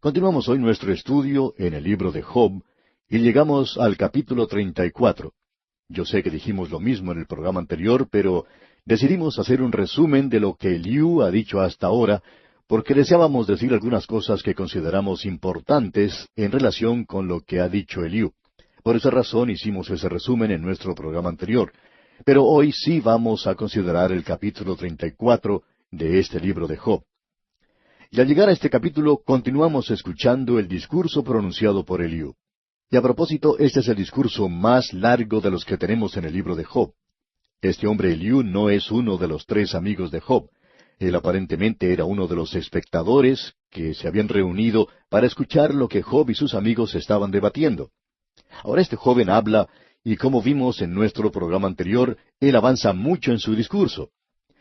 Continuamos hoy nuestro estudio en el libro de Job y llegamos al capítulo 34. Yo sé que dijimos lo mismo en el programa anterior, pero decidimos hacer un resumen de lo que Eliú ha dicho hasta ahora, porque deseábamos decir algunas cosas que consideramos importantes en relación con lo que ha dicho Eliú. Por esa razón hicimos ese resumen en nuestro programa anterior. Pero hoy sí vamos a considerar el capítulo 34 de este libro de Job. Y al llegar a este capítulo continuamos escuchando el discurso pronunciado por Eliú. Y a propósito, este es el discurso más largo de los que tenemos en el libro de Job. Este hombre Eliú no es uno de los tres amigos de Job. Él aparentemente era uno de los espectadores que se habían reunido para escuchar lo que Job y sus amigos estaban debatiendo. Ahora este joven habla, y como vimos en nuestro programa anterior, él avanza mucho en su discurso.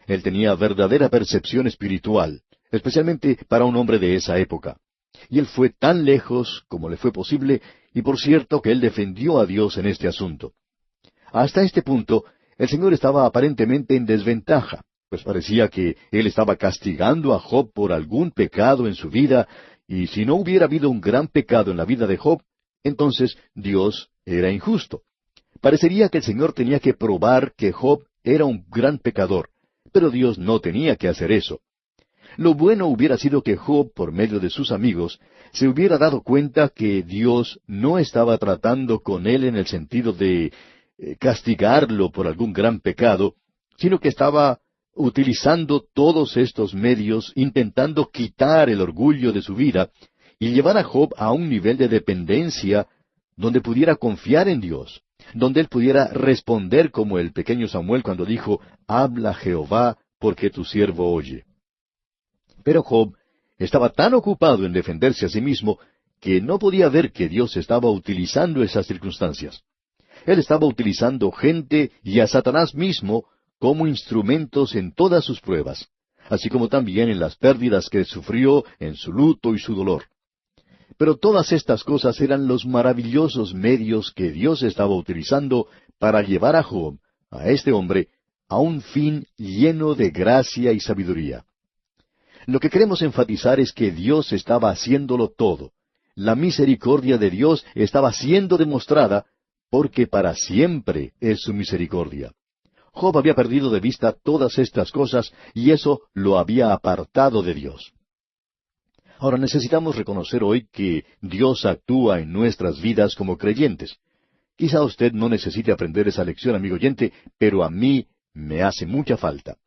Él tenía verdadera percepción espiritual, especialmente para un hombre de esa época. Y él fue tan lejos como le fue posible, y por cierto que él defendió a Dios en este asunto. Hasta este punto, el Señor estaba aparentemente en desventaja, pues parecía que Él estaba castigando a Job por algún pecado en su vida, y si no hubiera habido un gran pecado en la vida de Job, entonces Dios era injusto. Parecería que el Señor tenía que probar que Job era un gran pecador, pero Dios no tenía que hacer eso. Lo bueno hubiera sido que Job, por medio de sus amigos, se hubiera dado cuenta que Dios no estaba tratando con él en el sentido de castigarlo por algún gran pecado, sino que estaba utilizando todos estos medios intentando quitar el orgullo de su vida y llevar a Job a un nivel de dependencia donde pudiera confiar en Dios, donde él pudiera responder como el pequeño Samuel cuando dijo, «Habla Jehová, porque tu siervo oye». Pero Job estaba tan ocupado en defenderse a sí mismo que no podía ver que Dios estaba utilizando esas circunstancias. Él estaba utilizando gente y a Satanás mismo como instrumentos en todas sus pruebas, así como también en las pérdidas que sufrió en su luto y su dolor. Pero todas estas cosas eran los maravillosos medios que Dios estaba utilizando para llevar a Job, a este hombre, a un fin lleno de gracia y sabiduría. Lo que queremos enfatizar es que Dios estaba haciéndolo todo. La misericordia de Dios estaba siendo demostrada porque para siempre es su misericordia. Job había perdido de vista todas estas cosas y eso lo había apartado de Dios. Ahora necesitamos reconocer hoy que Dios actúa en nuestras vidas como creyentes. Quizá usted no necesite aprender esa lección, amigo oyente, pero a mí me hace mucha falta.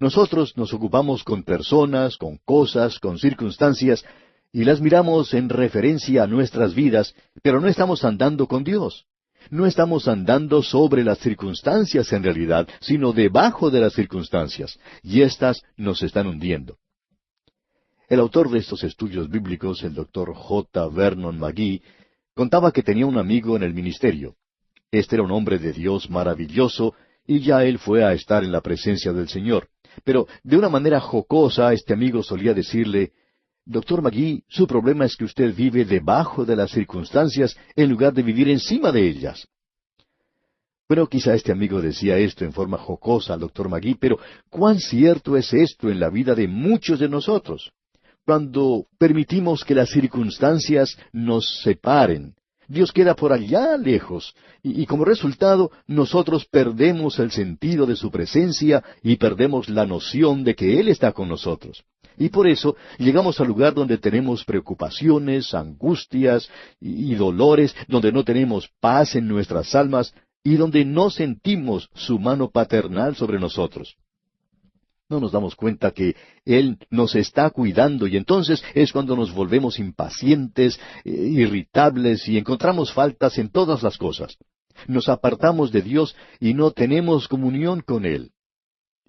Nosotros nos ocupamos con personas, con cosas, con circunstancias, y las miramos en referencia a nuestras vidas, pero no estamos andando con Dios. No estamos andando sobre las circunstancias en realidad, sino debajo de las circunstancias, y éstas nos están hundiendo. El autor de estos estudios bíblicos, el Dr. J. Vernon McGee, contaba que tenía un amigo en el ministerio. Este era un hombre de Dios maravilloso, y ya él fue a estar en la presencia del Señor. Pero de una manera jocosa, este amigo solía decirle, «Doctor McGee, su problema es que usted vive debajo de las circunstancias en lugar de vivir encima de ellas». Bueno, quizá este amigo decía esto en forma jocosa al Dr. McGee, pero ¿cuán cierto es esto en la vida de muchos de nosotros? Cuando permitimos que las circunstancias nos separen, Dios queda por allá lejos, y como resultado nosotros perdemos el sentido de su presencia y perdemos la noción de que Él está con nosotros. Y por eso llegamos al lugar donde tenemos preocupaciones, angustias y dolores, donde no tenemos paz en nuestras almas y donde no sentimos su mano paternal sobre nosotros. No nos damos cuenta que Él nos está cuidando y entonces es cuando nos volvemos impacientes, irritables y encontramos faltas en todas las cosas. Nos apartamos de Dios y no tenemos comunión con Él.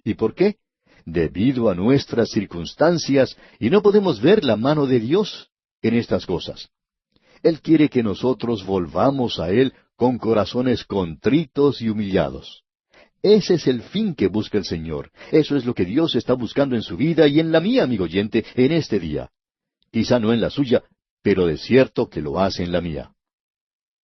¿Y por qué? Debido a nuestras circunstancias y no podemos ver la mano de Dios en estas cosas. Él quiere que nosotros volvamos a Él con corazones contritos y humillados. Ese es el fin que busca el Señor. Eso es lo que Dios está buscando en su vida y en la mía, amigo oyente, en este día. Quizá no en la suya, pero de cierto que lo hace en la mía.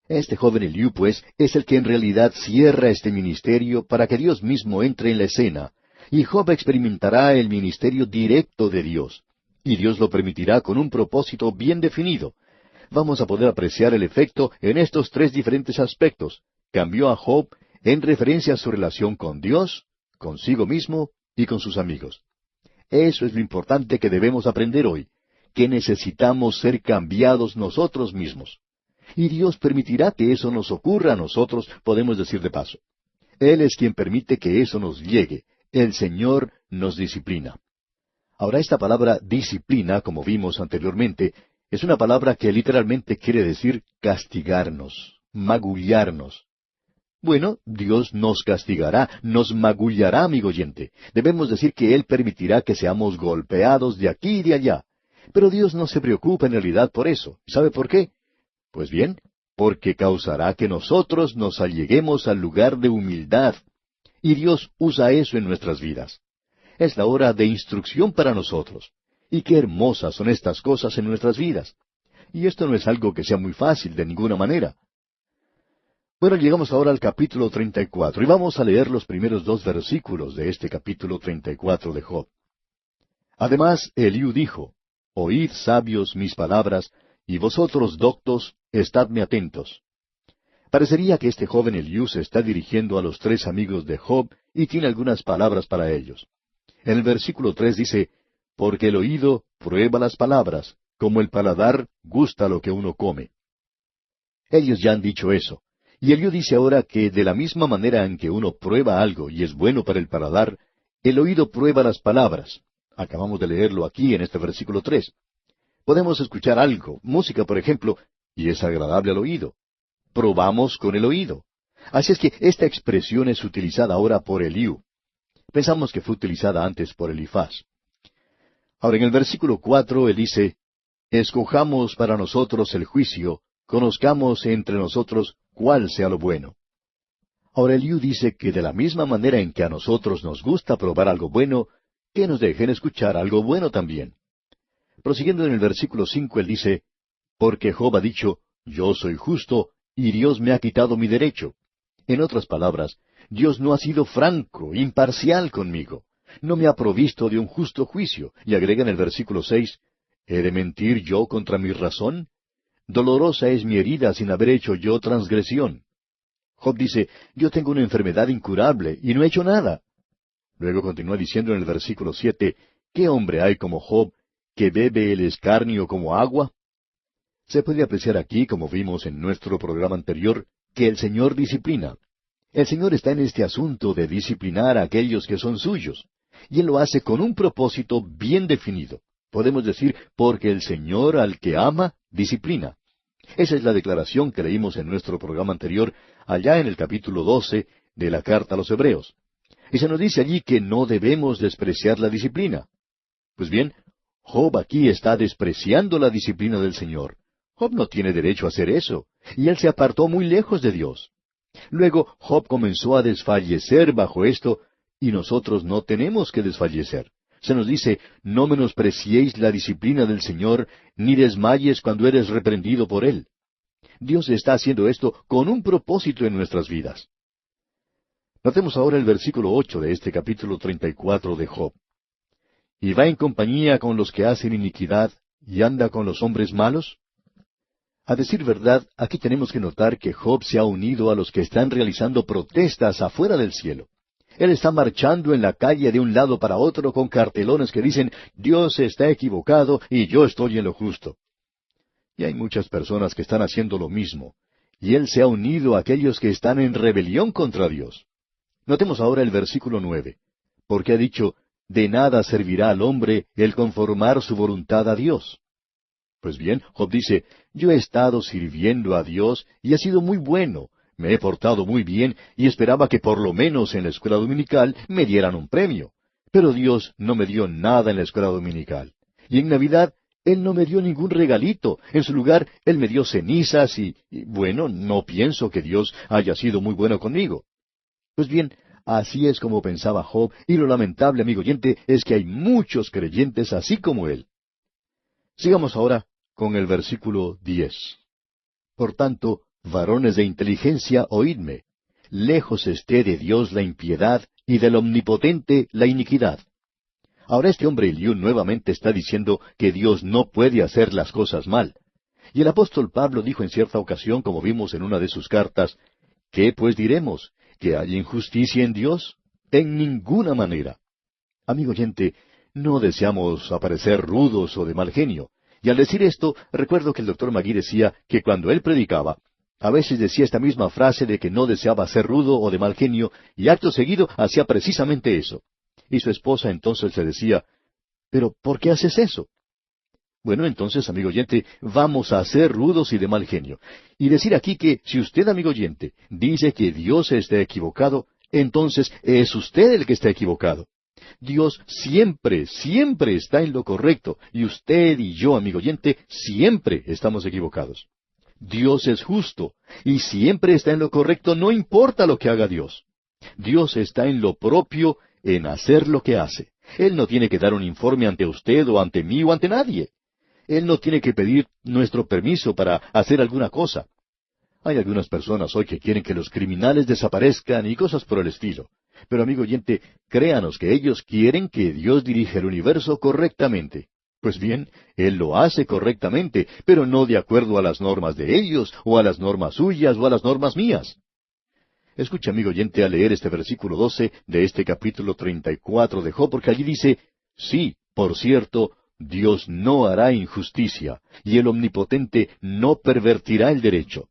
Este joven Eliú, pues, es el que en realidad cierra este ministerio para que Dios mismo entre en la escena, y Job experimentará el ministerio directo de Dios. y Dios lo permitirá con un propósito bien definido. Vamos a poder apreciar el efecto en estos tres diferentes aspectos. Cambió a Job en referencia a su relación con Dios, consigo mismo y con sus amigos. Eso es lo importante que debemos aprender hoy, que necesitamos ser cambiados nosotros mismos. Y Dios permitirá que eso nos ocurra a nosotros, podemos decir de paso. Él es quien permite que eso nos llegue. El Señor nos disciplina. Ahora, esta palabra disciplina, como vimos anteriormente, es una palabra que literalmente quiere decir castigarnos, magullarnos. Bueno, Dios nos castigará, nos magullará, amigo oyente. Debemos decir que Él permitirá que seamos golpeados de aquí y de allá. Pero Dios no se preocupa en realidad por eso. ¿Sabe por qué? Pues bien, porque causará que nosotros nos alleguemos al lugar de humildad. Y Dios usa eso en nuestras vidas. Es la hora de instrucción para nosotros. Y qué hermosas son estas cosas en nuestras vidas. Y esto no es algo que sea muy fácil de ninguna manera. Bueno, llegamos ahora al capítulo 34 y vamos a leer los primeros 2 versículos de este capítulo 34 de Job. Además, Eliú dijo, Oíd, sabios, mis palabras, y vosotros, doctos, estadme atentos. Parecería que este joven Eliú se está dirigiendo a los tres amigos de Job y tiene algunas palabras para ellos. En el versículo 3 dice, Porque el oído prueba las palabras, como el paladar gusta lo que uno come. Ellos ya han dicho eso. Y Eliú dice ahora que de la misma manera en que uno prueba algo y es bueno para el paladar, el oído prueba las palabras. Acabamos de leerlo aquí en este versículo 3. Podemos escuchar algo, música por ejemplo, y es agradable al oído. Probamos con el oído. Así es que esta expresión es utilizada ahora por Eliú. Pensamos que fue utilizada antes por Elifaz. Ahora en el versículo 4 él dice, Escojamos para nosotros el juicio, conozcamos entre nosotros cuál sea lo bueno. Ahora Eliú dice que de la misma manera en que a nosotros nos gusta probar algo bueno, que nos dejen escuchar algo bueno también. Prosiguiendo en el versículo 5 él dice, Porque Job ha dicho, Yo soy justo, y Dios me ha quitado mi derecho. En otras palabras, Dios no ha sido franco, imparcial conmigo. No me ha provisto de un justo juicio. Y agrega en el versículo 6, ¿He de mentir yo contra mi razón? Dolorosa es mi herida sin haber hecho yo transgresión. Job dice, yo tengo una enfermedad incurable y no he hecho nada. Luego continúa diciendo en el versículo 7, ¿qué hombre hay como Job que bebe el escarnio como agua? Se puede apreciar aquí, como vimos en nuestro programa anterior, que el Señor disciplina. El Señor está en este asunto de disciplinar a aquellos que son suyos, y Él lo hace con un propósito bien definido. Podemos decir, porque el Señor al que ama, disciplina. Esa es la declaración que leímos en nuestro programa anterior, allá en el capítulo 12 de la carta a los Hebreos. Y se nos dice allí que no debemos despreciar la disciplina. Pues bien, Job aquí está despreciando la disciplina del Señor. Job no tiene derecho a hacer eso, y él se apartó muy lejos de Dios. Luego Job comenzó a desfallecer bajo esto, y nosotros no tenemos que desfallecer. Se nos dice, no menospreciéis la disciplina del Señor, ni desmayes cuando eres reprendido por Él. Dios está haciendo esto con un propósito en nuestras vidas. Notemos ahora el versículo 8 de este capítulo 34 de Job. ¿Y va en compañía con los que hacen iniquidad, y anda con los hombres malos? A decir verdad, aquí tenemos que notar que Job se ha unido a los que están realizando protestas afuera del cielo. Él está marchando en la calle de un lado para otro con cartelones que dicen, Dios está equivocado y yo estoy en lo justo. Y hay muchas personas que están haciendo lo mismo. Y él se ha unido a aquellos que están en rebelión contra Dios. Notemos ahora el versículo 9. Porque ha dicho, de nada servirá al hombre el conformar su voluntad a Dios. Pues bien, Job dice, yo he estado sirviendo a Dios y ha sido muy bueno. Me he portado muy bien y esperaba que por lo menos en la escuela dominical me dieran un premio. Pero Dios no me dio nada en la escuela dominical. Y en Navidad, Él no me dio ningún regalito. En su lugar, Él me dio cenizas y bueno, no pienso que Dios haya sido muy bueno conmigo. Pues bien, así es como pensaba Job, y lo lamentable, amigo oyente, es que hay muchos creyentes así como él. Sigamos ahora con el versículo 10. Por tanto, varones de inteligencia, oídme. Lejos esté de Dios la impiedad, y del Omnipotente la iniquidad. Ahora este hombre Eliú nuevamente está diciendo que Dios no puede hacer las cosas mal. Y el apóstol Pablo dijo en cierta ocasión, como vimos en una de sus cartas, ¿qué pues diremos? ¿Que hay injusticia en Dios? En ninguna manera. Amigo oyente, no deseamos aparecer rudos o de mal genio. Y al decir esto, recuerdo que el doctor Magui decía que cuando él predicaba, a veces decía esta misma frase de que no deseaba ser rudo o de mal genio, y acto seguido hacía precisamente eso. Y su esposa entonces le decía, ¿pero por qué haces eso? Bueno, entonces, amigo oyente, vamos a ser rudos y de mal genio. Y decir aquí que si usted, amigo oyente, dice que Dios está equivocado, entonces es usted el que está equivocado. Dios siempre, siempre está en lo correcto, y usted y yo, amigo oyente, siempre estamos equivocados. Dios es justo, y siempre está en lo correcto, no importa lo que haga Dios. Dios está en lo propio, en hacer lo que hace. Él no tiene que dar un informe ante usted o ante mí o ante nadie. Él no tiene que pedir nuestro permiso para hacer alguna cosa. Hay algunas personas hoy que quieren que los criminales desaparezcan y cosas por el estilo. Pero amigo oyente, créanos que ellos quieren que Dios dirija el universo correctamente. Pues bien, Él lo hace correctamente, pero no de acuerdo a las normas de ellos, o a las normas suyas, o a las normas mías. Escucha, amigo oyente, a leer este versículo 12 de este capítulo 34 de Job, porque allí dice, sí, por cierto, Dios no hará injusticia, y el Omnipotente no pervertirá el derecho.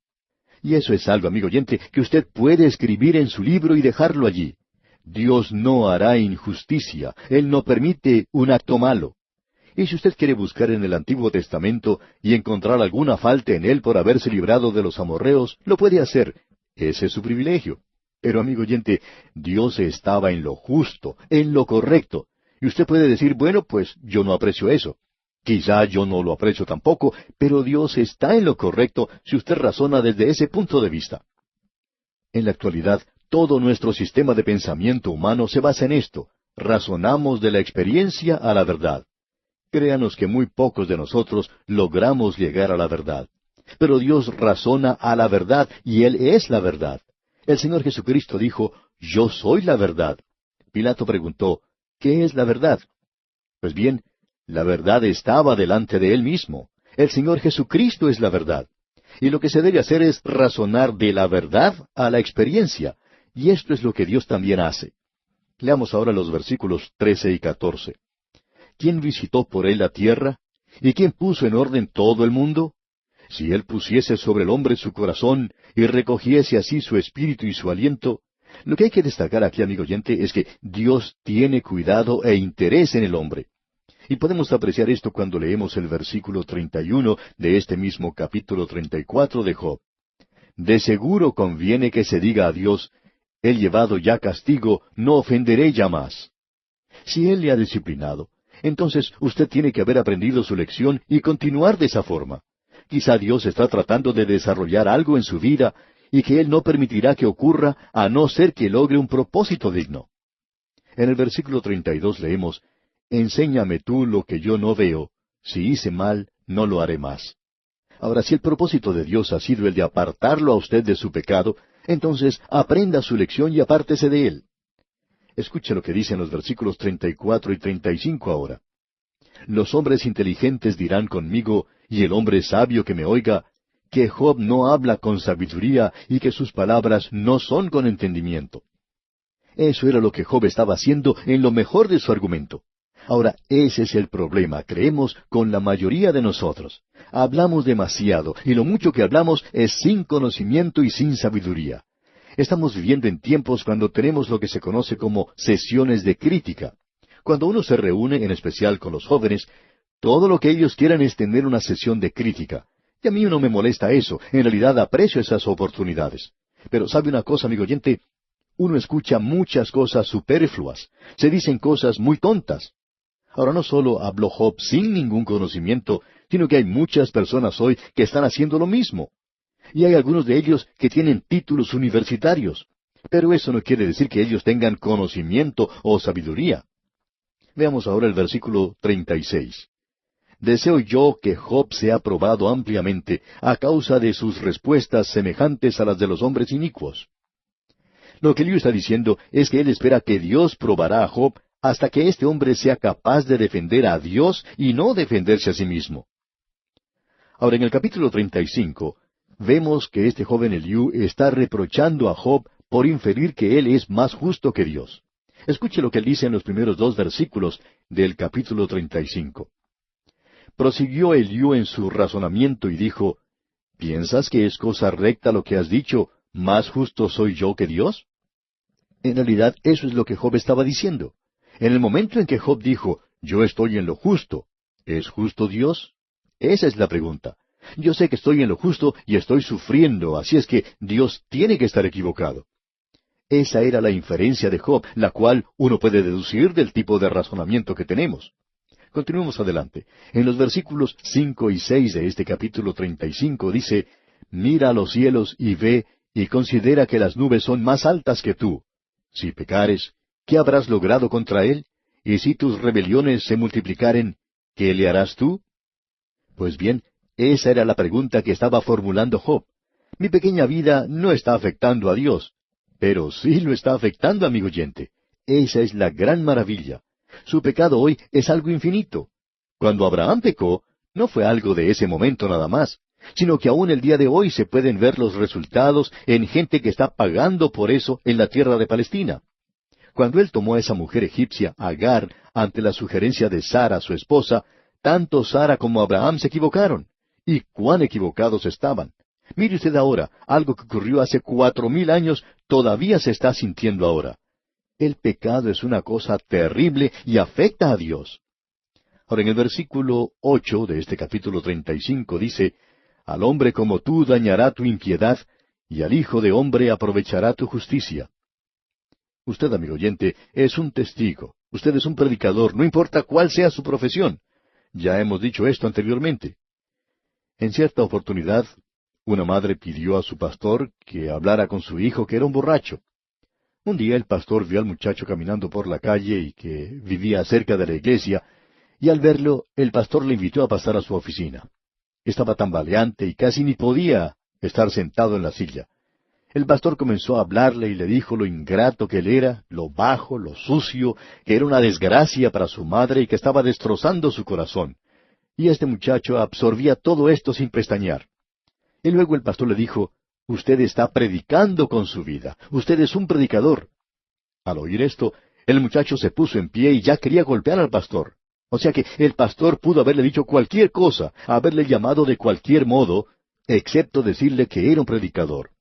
Y eso es algo, amigo oyente, que usted puede escribir en su libro y dejarlo allí. Dios no hará injusticia, Él no permite un acto malo. Y si usted quiere buscar en el Antiguo Testamento y encontrar alguna falta en él por haberse librado de los amorreos, lo puede hacer. Ese es su privilegio. Pero, amigo oyente, Dios estaba en lo justo, en lo correcto. Y usted puede decir, bueno, pues yo no aprecio eso. Quizá yo no lo aprecio tampoco, pero Dios está en lo correcto si usted razona desde ese punto de vista. En la actualidad, todo nuestro sistema de pensamiento humano se basa en esto. Razonamos de la experiencia a la verdad. Créanos que muy pocos de nosotros logramos llegar a la verdad. Pero Dios razona a la verdad y Él es la verdad. El Señor Jesucristo dijo, yo soy la verdad. Pilato preguntó, ¿qué es la verdad? Pues bien, la verdad estaba delante de Él mismo. El Señor Jesucristo es la verdad. Y lo que se debe hacer es razonar de la verdad a la experiencia. Y esto es lo que Dios también hace. Leamos ahora los versículos 13 y 14. ¿Quién visitó por él la tierra? ¿Y quién puso en orden todo el mundo? Si él pusiese sobre el hombre su corazón y recogiese así su espíritu y su aliento, lo que hay que destacar aquí, amigo oyente, es que Dios tiene cuidado e interés en el hombre. Y podemos apreciar esto cuando leemos el versículo 31 de este mismo capítulo 34 de Job. De seguro conviene que se diga a Dios, he llevado ya castigo, no ofenderé ya más. Si Él le ha disciplinado, entonces usted tiene que haber aprendido su lección y continuar de esa forma. Quizá Dios está tratando de desarrollar algo en su vida y que Él no permitirá que ocurra a no ser que logre un propósito digno. En el versículo 32 leemos, enséñame tú lo que yo no veo, si hice mal, no lo haré más. Ahora, si el propósito de Dios ha sido el de apartarlo a usted de su pecado, entonces aprenda su lección y apártese de él. Escuche lo que dicen los versículos 34 y 35 ahora. Los hombres inteligentes dirán conmigo, y el hombre sabio que me oiga, que Job no habla con sabiduría y que sus palabras no son con entendimiento. Eso era lo que Job estaba haciendo en lo mejor de su argumento. Ahora, ese es el problema, creemos, con la mayoría de nosotros. Hablamos demasiado, y lo mucho que hablamos es sin conocimiento y sin sabiduría. Estamos viviendo en tiempos cuando tenemos lo que se conoce como sesiones de crítica. Cuando uno se reúne, en especial con los jóvenes, todo lo que ellos quieran es tener una sesión de crítica. Y a mí no me molesta eso, en realidad aprecio esas oportunidades. Pero ¿sabe una cosa, amigo oyente? Uno escucha muchas cosas superfluas, se dicen cosas muy tontas. Ahora no solo habló Job sin ningún conocimiento, sino que hay muchas personas hoy que están haciendo lo mismo. Y hay algunos de ellos que tienen títulos universitarios. Pero eso no quiere decir que ellos tengan conocimiento o sabiduría. Veamos ahora el versículo 36. Deseo yo que Job sea probado ampliamente a causa de sus respuestas semejantes a las de los hombres inicuos. Lo que Eliú está diciendo es que él espera que Dios probará a Job hasta que este hombre sea capaz de defender a Dios y no defenderse a sí mismo. Ahora, en el capítulo 35, vemos que este joven Eliú está reprochando a Job por inferir que él es más justo que Dios. Escuche lo que él dice en los primeros 2 versículos del capítulo 35. Prosiguió Eliú en su razonamiento y dijo, ¿piensas que es cosa recta lo que has dicho, más justo soy yo que Dios? En realidad, eso es lo que Job estaba diciendo. En el momento en que Job dijo, yo estoy en lo justo, ¿es justo Dios? Esa es la pregunta. Yo sé que estoy en lo justo y estoy sufriendo, así es que Dios tiene que estar equivocado. Esa era la inferencia de Job, la cual uno puede deducir del tipo de razonamiento que tenemos. Continuemos adelante. En los versículos 5 y 6 de este capítulo 35 dice, mira a los cielos y ve, y considera que las nubes son más altas que tú. Si pecares, ¿qué habrás logrado contra él? Y si tus rebeliones se multiplicaren, ¿qué le harás tú? Pues bien, esa era la pregunta que estaba formulando Job. Mi pequeña vida no está afectando a Dios, pero sí lo está afectando, amigo oyente. Esa es la gran maravilla. Su pecado hoy es algo infinito. Cuando Abraham pecó, no fue algo de ese momento nada más, sino que aún el día de hoy se pueden ver los resultados en gente que está pagando por eso en la tierra de Palestina. Cuando él tomó a esa mujer egipcia, Agar, ante la sugerencia de Sara, su esposa, tanto Sara como Abraham se equivocaron. Y cuán equivocados estaban. Mire usted ahora, algo que ocurrió hace 4000 años todavía se está sintiendo ahora. El pecado es una cosa terrible y afecta a Dios. Ahora, en el versículo 8 de este capítulo 35 dice, al hombre como tú dañará tu impiedad, y al hijo de hombre aprovechará tu justicia. Usted, amigo oyente, es un testigo. Usted es un predicador, no importa cuál sea su profesión. Ya hemos dicho esto anteriormente. En cierta oportunidad, una madre pidió a su pastor que hablara con su hijo, que era un borracho. Un día el pastor vio al muchacho caminando por la calle y que vivía cerca de la iglesia, y al verlo, el pastor le invitó a pasar a su oficina. Estaba tambaleante y casi ni podía estar sentado en la silla. El pastor comenzó a hablarle y le dijo lo ingrato que él era, lo bajo, lo sucio, que era una desgracia para su madre y que estaba destrozando su corazón. Y este muchacho absorbía todo esto sin pestañear. Y luego el pastor le dijo, usted está predicando con su vida, usted es un predicador. Al oír esto, el muchacho se puso en pie y ya quería golpear al pastor. O sea que el pastor pudo haberle dicho cualquier cosa, haberle llamado de cualquier modo, excepto decirle que era un predicador.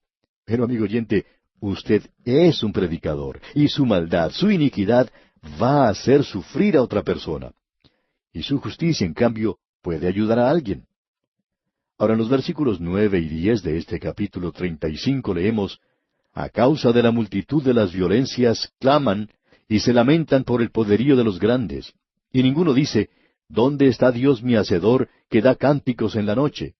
Pero, amigo oyente, usted es un predicador, y su maldad, su iniquidad, va a hacer sufrir a otra persona. Y su justicia, en cambio, puede ayudar a alguien. Ahora, en los versículos 9 y 10 de este capítulo 35 leemos, a causa de la multitud de las violencias, claman, y se lamentan por el poderío de los grandes. Y ninguno dice, ¿dónde está Dios mi hacedor, que da cánticos en la noche?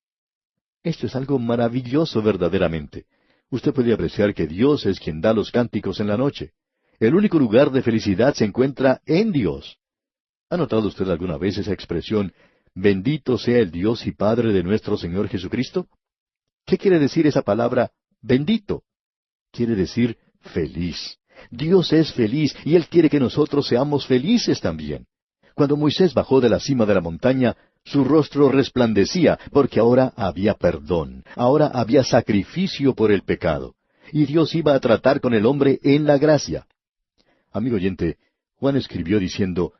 Esto es algo maravilloso verdaderamente. Usted puede apreciar que Dios es quien da los cánticos en la noche. El único lugar de felicidad se encuentra en Dios. ¿Ha notado usted alguna vez esa expresión, bendito sea el Dios y Padre de nuestro Señor Jesucristo? ¿Qué quiere decir esa palabra, bendito? Quiere decir feliz. Dios es feliz y Él quiere que nosotros seamos felices también. Cuando Moisés bajó de la cima de la montaña, su rostro resplandecía, porque ahora había perdón, ahora había sacrificio por el pecado, y Dios iba a tratar con el hombre en la gracia. Amigo oyente, Juan escribió diciendo,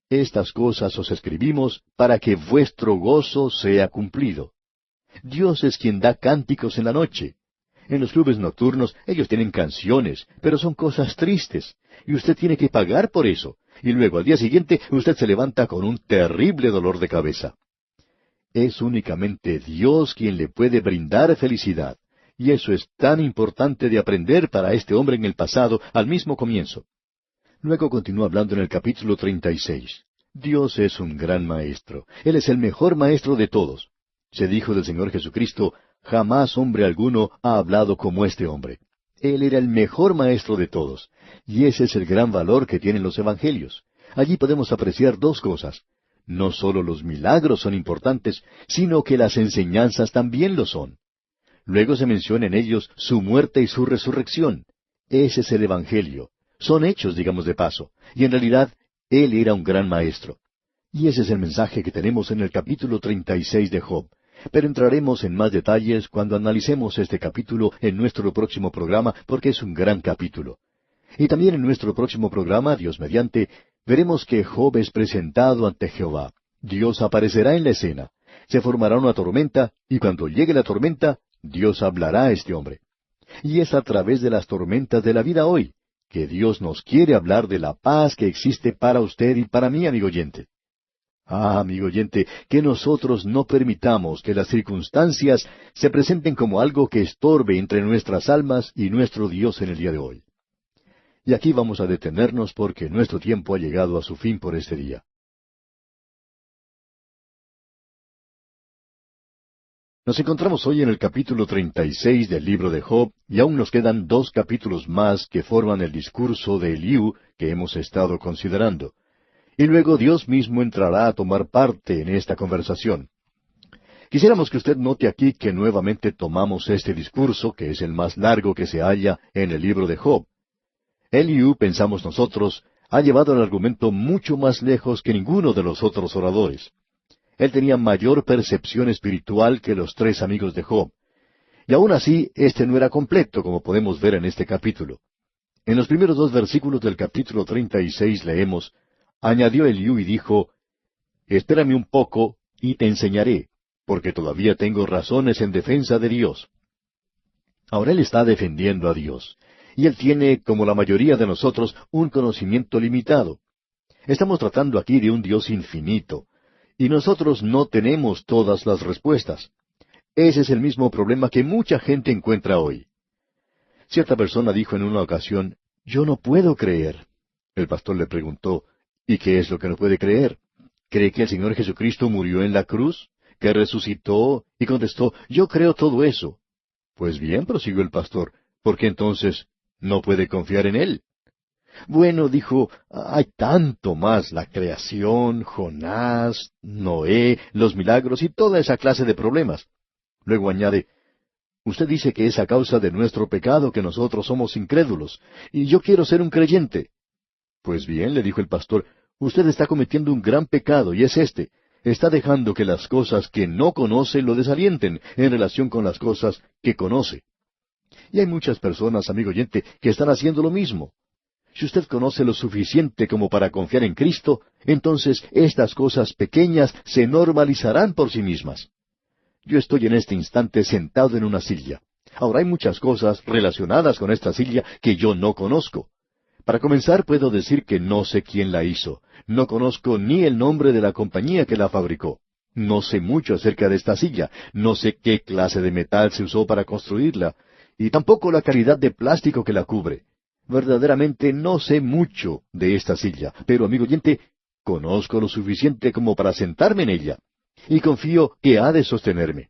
estas cosas os escribimos para que vuestro gozo sea cumplido. Dios es quien da cánticos en la noche. En los clubes nocturnos ellos tienen canciones, pero son cosas tristes, y usted tiene que pagar por eso. Y luego al día siguiente usted se levanta con un terrible dolor de cabeza. Es únicamente Dios quien le puede brindar felicidad, y eso es tan importante de aprender para este hombre en el pasado, al mismo comienzo. Luego continúa hablando en el capítulo 36. Dios es un gran maestro. Él es el mejor maestro de todos. Se dijo del Señor Jesucristo, jamás hombre alguno ha hablado como este hombre. Él era el mejor maestro de todos. Y ese es el gran valor que tienen los evangelios. Allí podemos apreciar dos cosas. No solo los milagros son importantes, sino que las enseñanzas también lo son. Luego se menciona en ellos su muerte y su resurrección. Ese es el evangelio. Son hechos, digamos de paso. Y en realidad, Él era un gran maestro. Y ese es el mensaje que tenemos en el capítulo 36 de Job. Pero entraremos en más detalles cuando analicemos este capítulo en nuestro próximo programa, porque es un gran capítulo. Y también en nuestro próximo programa, Dios mediante, veremos que Job es presentado ante Jehová. Dios aparecerá en la escena. Se formará una tormenta, y cuando llegue la tormenta, Dios hablará a este hombre. Y es a través de las tormentas de la vida hoy que Dios nos quiere hablar de la paz que existe para usted y para mí, amigo oyente. Amigo oyente, que nosotros no permitamos que las circunstancias se presenten como algo que estorbe entre nuestras almas y nuestro Dios en el día de hoy. Y aquí vamos a detenernos porque nuestro tiempo ha llegado a su fin por este día. Nos encontramos hoy en el capítulo 36 del libro de Job, y aún nos quedan 2 capítulos más que forman el discurso de Eliú que hemos estado considerando. Y luego Dios mismo entrará a tomar parte en esta conversación. Quisiéramos que usted note aquí que nuevamente tomamos este discurso, que es el más largo que se halla en el libro de Job. Eliú, pensamos nosotros, ha llevado el argumento mucho más lejos que ninguno de los otros oradores. Él tenía mayor percepción espiritual que los 3 amigos de Job. Y aún así, este no era completo, como podemos ver en este capítulo. En los primeros 2 versículos del capítulo 36 leemos, añadió Eliú y dijo, espérame un poco y te enseñaré, porque todavía tengo razones en defensa de Dios. Ahora él está defendiendo a Dios, y él tiene, como la mayoría de nosotros, un conocimiento limitado. Estamos tratando aquí de un Dios infinito, y nosotros no tenemos todas las respuestas. Ese es el mismo problema que mucha gente encuentra hoy. Cierta persona dijo en una ocasión, yo no puedo creer. El pastor le preguntó, ¿y qué es lo que no puede creer? ¿Cree que el Señor Jesucristo murió en la cruz? ¿Que resucitó? Y contestó, yo creo todo eso. Pues bien, prosiguió el pastor, ¿por qué entonces no puede confiar en Él? Bueno, dijo, hay tanto más, la creación, Jonás, Noé, los milagros y toda esa clase de problemas. Luego añade, usted dice que es a causa de nuestro pecado que nosotros somos incrédulos, y yo quiero ser un creyente. Pues bien, le dijo el pastor, usted está cometiendo un gran pecado, y es este. Está dejando que las cosas que no conoce lo desalienten en relación con las cosas que conoce. Y hay muchas personas, amigo oyente, que están haciendo lo mismo. Si usted conoce lo suficiente como para confiar en Cristo, entonces estas cosas pequeñas se normalizarán por sí mismas. Yo estoy en este instante sentado en una silla. Ahora hay muchas cosas relacionadas con esta silla que yo no conozco. Para comenzar, puedo decir que no sé quién la hizo. No conozco ni el nombre de la compañía que la fabricó. No sé mucho acerca de esta silla. No sé qué clase de metal se usó para construirla. Y tampoco la calidad de plástico que la cubre. Verdaderamente no sé mucho de esta silla, pero amigo oyente, conozco lo suficiente como para sentarme en ella, y confío que ha de sostenerme.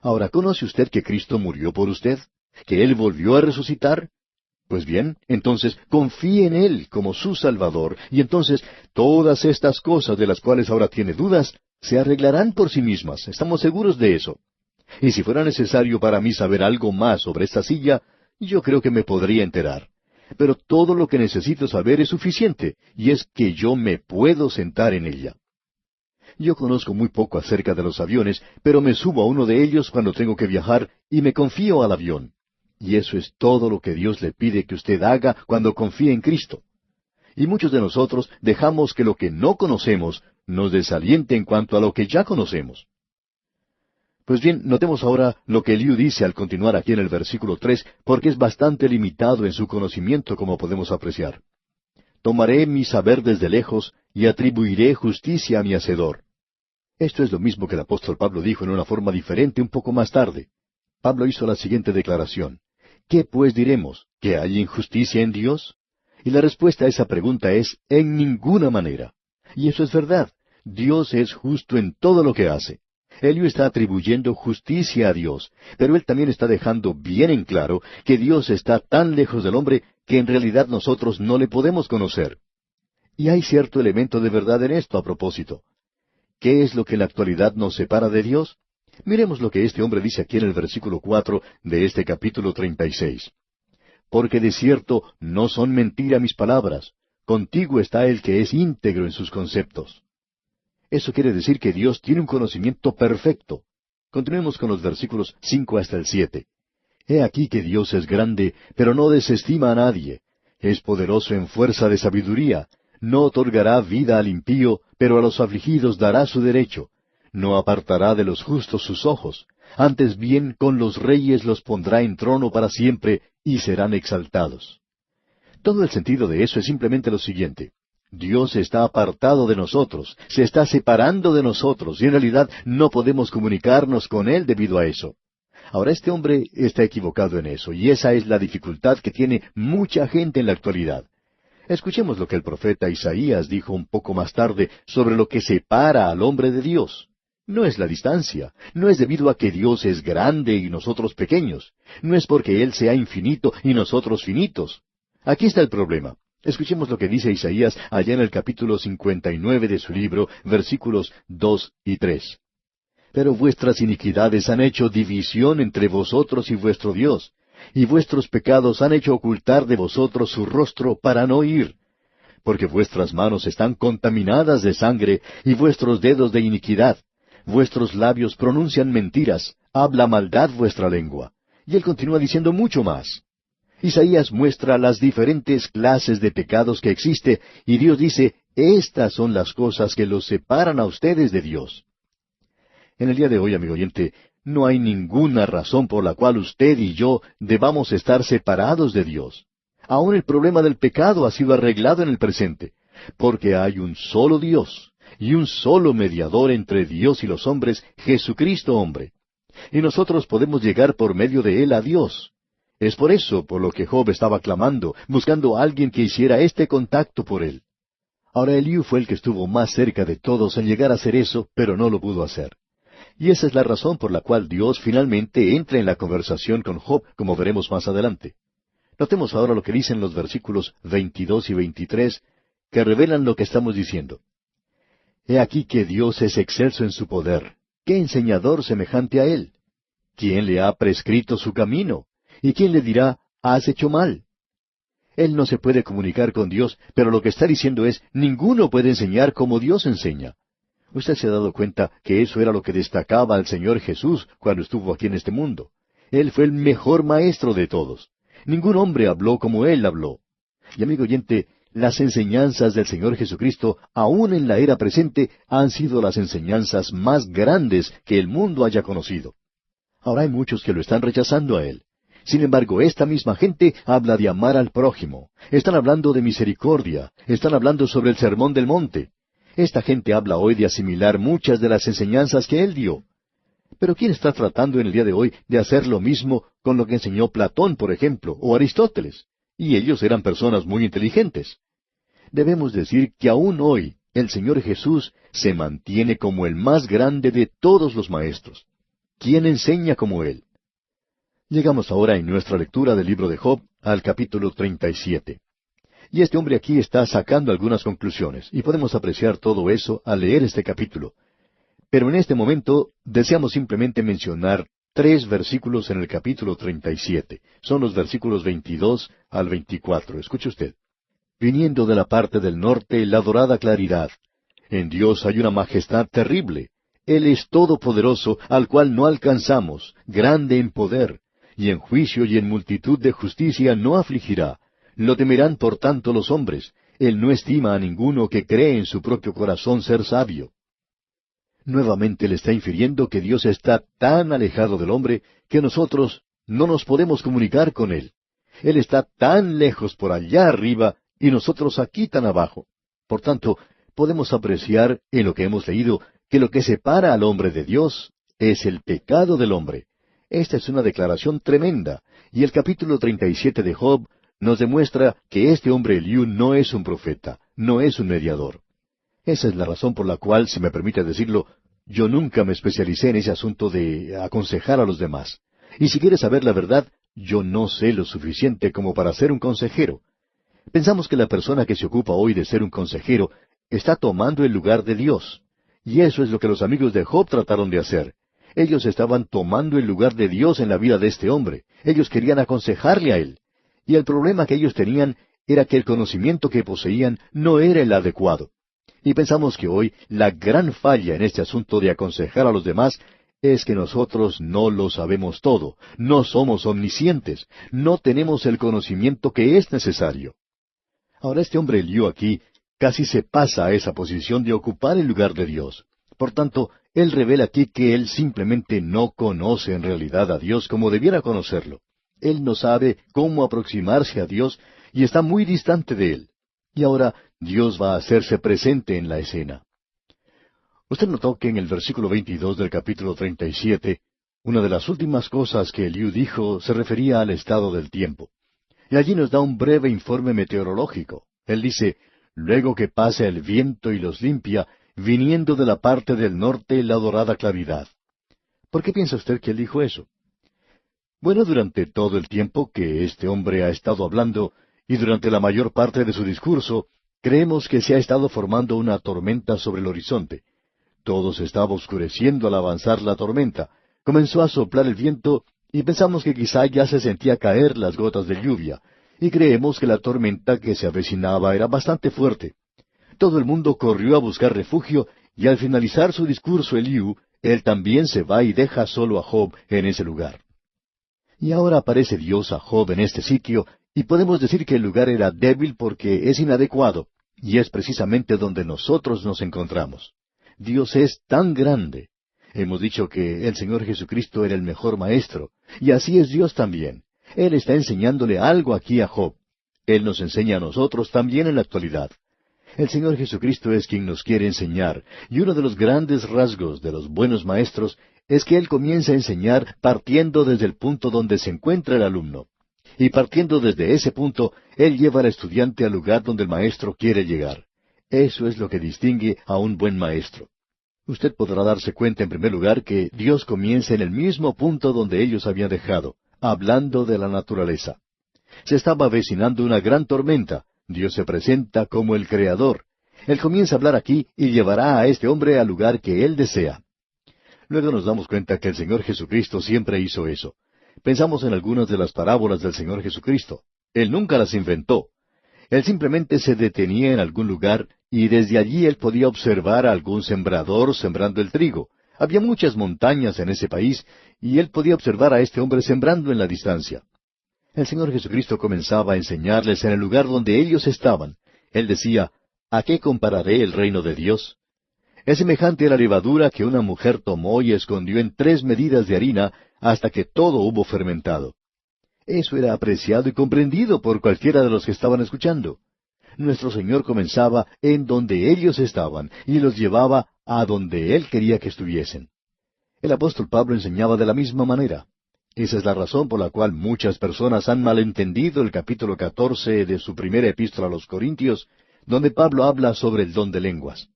Ahora, ¿conoce usted que Cristo murió por usted? ¿Que Él volvió a resucitar? Pues bien, entonces confíe en Él como su Salvador, y entonces todas estas cosas de las cuales ahora tiene dudas, se arreglarán por sí mismas, estamos seguros de eso. Y si fuera necesario para mí saber algo más sobre esta silla, yo creo que me podría enterar. Pero todo lo que necesito saber es suficiente, y es que yo me puedo sentar en ella. Yo conozco muy poco acerca de los aviones, pero me subo a uno de ellos cuando tengo que viajar y me confío al avión. Y eso es todo lo que Dios le pide que usted haga cuando confíe en Cristo. Y muchos de nosotros dejamos que lo que no conocemos nos desaliente en cuanto a lo que ya conocemos. Pues bien, notemos ahora lo que Eliú dice al continuar aquí en el versículo 3, porque es bastante limitado en su conocimiento, como podemos apreciar. Tomaré mi saber desde lejos y atribuiré justicia a mi Hacedor. Esto es lo mismo que el apóstol Pablo dijo en una forma diferente un poco más tarde. Pablo hizo la siguiente declaración. ¿Qué pues diremos? ¿Que hay injusticia en Dios? Y la respuesta a esa pregunta es, en ninguna manera. Y eso es verdad. Dios es justo en todo lo que hace. Eliú está atribuyendo justicia a Dios, pero él también está dejando bien en claro que Dios está tan lejos del hombre que en realidad nosotros no le podemos conocer. Y hay cierto elemento de verdad en esto a propósito. ¿Qué es lo que en la actualidad nos separa de Dios? Miremos lo que este hombre dice aquí en el versículo 4 de este capítulo 36. Porque de cierto no son mentira mis palabras, contigo está el que es íntegro en sus conceptos. Eso quiere decir que Dios tiene un conocimiento perfecto. Continuemos con los versículos 5 hasta el 7. He aquí que Dios es grande, pero no desestima a nadie. Es poderoso en fuerza de sabiduría. No otorgará vida al impío, pero a los afligidos dará su derecho. No apartará de los justos sus ojos. Antes bien, con los reyes los pondrá en trono para siempre, y serán exaltados. Todo el sentido de eso es simplemente lo siguiente. Dios está apartado de nosotros, se está separando de nosotros, y en realidad no podemos comunicarnos con Él debido a eso. Ahora, este hombre está equivocado en eso, y esa es la dificultad que tiene mucha gente en la actualidad. Escuchemos lo que el profeta Isaías dijo un poco más tarde sobre lo que separa al hombre de Dios. No es la distancia, no es debido a que Dios es grande y nosotros pequeños, no es porque Él sea infinito y nosotros finitos. Aquí está el problema. Escuchemos lo que dice Isaías allá en el capítulo 59 de su libro, versículos 2 y 3. Pero vuestras iniquidades han hecho división entre vosotros y vuestro Dios, y vuestros pecados han hecho ocultar de vosotros su rostro para no oír. Porque vuestras manos están contaminadas de sangre, y vuestros dedos de iniquidad. Vuestros labios pronuncian mentiras, habla maldad vuestra lengua. Y él continúa diciendo mucho más. Isaías muestra las diferentes clases de pecados que existe, y Dios dice, estas son las cosas que los separan a ustedes de Dios. En el día de hoy, amigo oyente, no hay ninguna razón por la cual usted y yo debamos estar separados de Dios. Aún el problema del pecado ha sido arreglado en el presente, porque hay un solo Dios y un solo mediador entre Dios y los hombres, Jesucristo hombre. Y nosotros podemos llegar por medio de Él a Dios. Es por eso por lo que Job estaba clamando, buscando a alguien que hiciera este contacto por él. Ahora Eliú fue el que estuvo más cerca de todos en llegar a hacer eso, pero no lo pudo hacer. Y esa es la razón por la cual Dios finalmente entra en la conversación con Job, como veremos más adelante. Notemos ahora lo que dicen los versículos 22 y 23, que revelan lo que estamos diciendo. He aquí que Dios es excelso en su poder. ¿Qué enseñador semejante a Él? ¿Quién le ha prescrito su camino? ¿Y quién le dirá, has hecho mal? Él no se puede comunicar con Dios, pero lo que está diciendo es, ninguno puede enseñar como Dios enseña. Usted se ha dado cuenta que eso era lo que destacaba al Señor Jesús cuando estuvo aquí en este mundo. Él fue el mejor maestro de todos. Ningún hombre habló como Él habló. Y amigo oyente, las enseñanzas del Señor Jesucristo, aún en la era presente, han sido las enseñanzas más grandes que el mundo haya conocido. Ahora hay muchos que lo están rechazando a Él. Sin embargo, esta misma gente habla de amar al prójimo. Están hablando de misericordia. Están hablando sobre el Sermón del Monte. Esta gente habla hoy de asimilar muchas de las enseñanzas que Él dio. Pero ¿quién está tratando en el día de hoy de hacer lo mismo con lo que enseñó Platón, por ejemplo, o Aristóteles? Y ellos eran personas muy inteligentes. Debemos decir que aún hoy el Señor Jesús se mantiene como el más grande de todos los maestros. ¿Quién enseña como Él? Llegamos ahora en nuestra lectura del libro de Job al capítulo 37. Y este hombre aquí está sacando algunas conclusiones, y podemos apreciar todo eso al leer este capítulo. Pero en este momento deseamos simplemente mencionar 3 versículos en el capítulo 37. Son los versículos 22 al 24. Escuche usted. Viniendo de la parte del norte la dorada claridad. En Dios hay una majestad terrible. Él es todopoderoso, al cual no alcanzamos, grande en poder. Y en juicio y en multitud de justicia no afligirá. Lo temerán por tanto los hombres. Él no estima a ninguno que cree en su propio corazón ser sabio. Nuevamente le está infiriendo que Dios está tan alejado del hombre que nosotros no nos podemos comunicar con Él. Él está tan lejos por allá arriba y nosotros aquí tan abajo. Por tanto, podemos apreciar en lo que hemos leído que lo que separa al hombre de Dios es el pecado del hombre. Esta es una declaración tremenda, y el capítulo 37 de Job nos demuestra que este hombre Eliú no es un profeta, no es un mediador. Esa es la razón por la cual, si me permite decirlo, yo nunca me especialicé en ese asunto de aconsejar a los demás. Y si quieres saber la verdad, yo no sé lo suficiente como para ser un consejero. Pensamos que la persona que se ocupa hoy de ser un consejero está tomando el lugar de Dios. Y eso es lo que los amigos de Job trataron de hacer. Ellos estaban tomando el lugar de Dios en la vida de este hombre. Ellos querían aconsejarle a él. Y el problema que ellos tenían era que el conocimiento que poseían no era el adecuado. Y pensamos que hoy la gran falla en este asunto de aconsejar a los demás es que nosotros no lo sabemos todo, no somos omniscientes, no tenemos el conocimiento que es necesario. Ahora este hombre Eliú aquí casi se pasa a esa posición de ocupar el lugar de Dios. Por tanto, él revela aquí que él simplemente no conoce en realidad a Dios como debiera conocerlo. Él no sabe cómo aproximarse a Dios y está muy distante de él. Y ahora Dios va a hacerse presente en la escena. Usted notó que en el versículo 22 del capítulo 37, una de las últimas cosas que Eliú dijo se refería al estado del tiempo. Y allí nos da un breve informe meteorológico. Él dice, luego que pasa el viento y los limpia, viniendo de la parte del norte la dorada claridad. ¿Por qué piensa usted que él dijo eso? Bueno, durante todo el tiempo que este hombre ha estado hablando, y durante la mayor parte de su discurso, creemos que se ha estado formando una tormenta sobre el horizonte. Todo se estaba oscureciendo al avanzar la tormenta. Comenzó a soplar el viento y pensamos que quizá ya se sentía caer las gotas de lluvia, y creemos que la tormenta que se avecinaba era bastante fuerte. Todo el mundo corrió a buscar refugio, y al finalizar su discurso Eliú, él también se va y deja solo a Job en ese lugar. Y ahora aparece Dios a Job en este sitio, y podemos decir que el lugar era débil porque es inadecuado, y es precisamente donde nosotros nos encontramos. Dios es tan grande. Hemos dicho que el Señor Jesucristo era el mejor maestro, y así es Dios también. Él está enseñándole algo aquí a Job. Él nos enseña a nosotros también en la actualidad. El Señor Jesucristo es quien nos quiere enseñar, y uno de los grandes rasgos de los buenos maestros es que Él comienza a enseñar partiendo desde el punto donde se encuentra el alumno. Y partiendo desde ese punto, Él lleva al estudiante al lugar donde el maestro quiere llegar. Eso es lo que distingue a un buen maestro. Usted podrá darse cuenta en primer lugar que Dios comienza en el mismo punto donde ellos habían dejado, hablando de la naturaleza. Se estaba avecinando una gran tormenta. Dios se presenta como el Creador. Él comienza a hablar aquí y llevará a este hombre al lugar que Él desea. Luego nos damos cuenta que el Señor Jesucristo siempre hizo eso. Pensamos en algunas de las parábolas del Señor Jesucristo. Él nunca las inventó. Él simplemente se detenía en algún lugar y desde allí él podía observar a algún sembrador sembrando el trigo. Había muchas montañas en ese país y él podía observar a este hombre sembrando en la distancia. El Señor Jesucristo comenzaba a enseñarles en el lugar donde ellos estaban. Él decía, ¿a qué compararé el reino de Dios? Es semejante a la levadura que una mujer tomó y escondió en 3 medidas de harina hasta que todo hubo fermentado. Eso era apreciado y comprendido por cualquiera de los que estaban escuchando. Nuestro Señor comenzaba en donde ellos estaban y los llevaba a donde Él quería que estuviesen. El apóstol Pablo enseñaba de la misma manera. Esa es la razón por la cual muchas personas han malentendido el capítulo 14 de su primera epístola a los Corintios, donde Pablo habla sobre el don de lenguas.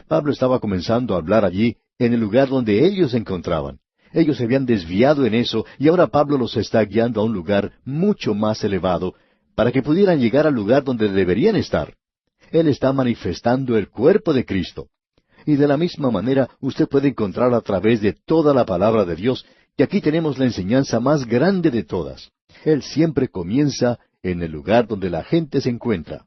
Pablo estaba comenzando a hablar allí en el lugar donde ellos se encontraban. Ellos se habían desviado en eso y ahora Pablo los está guiando a un lugar mucho más elevado para que pudieran llegar al lugar donde deberían estar. Él está manifestando el cuerpo de Cristo. Y de la misma manera usted puede encontrar a través de toda la palabra de Dios que aquí tenemos la enseñanza más grande de todas. Él siempre comienza en el lugar donde la gente se encuentra.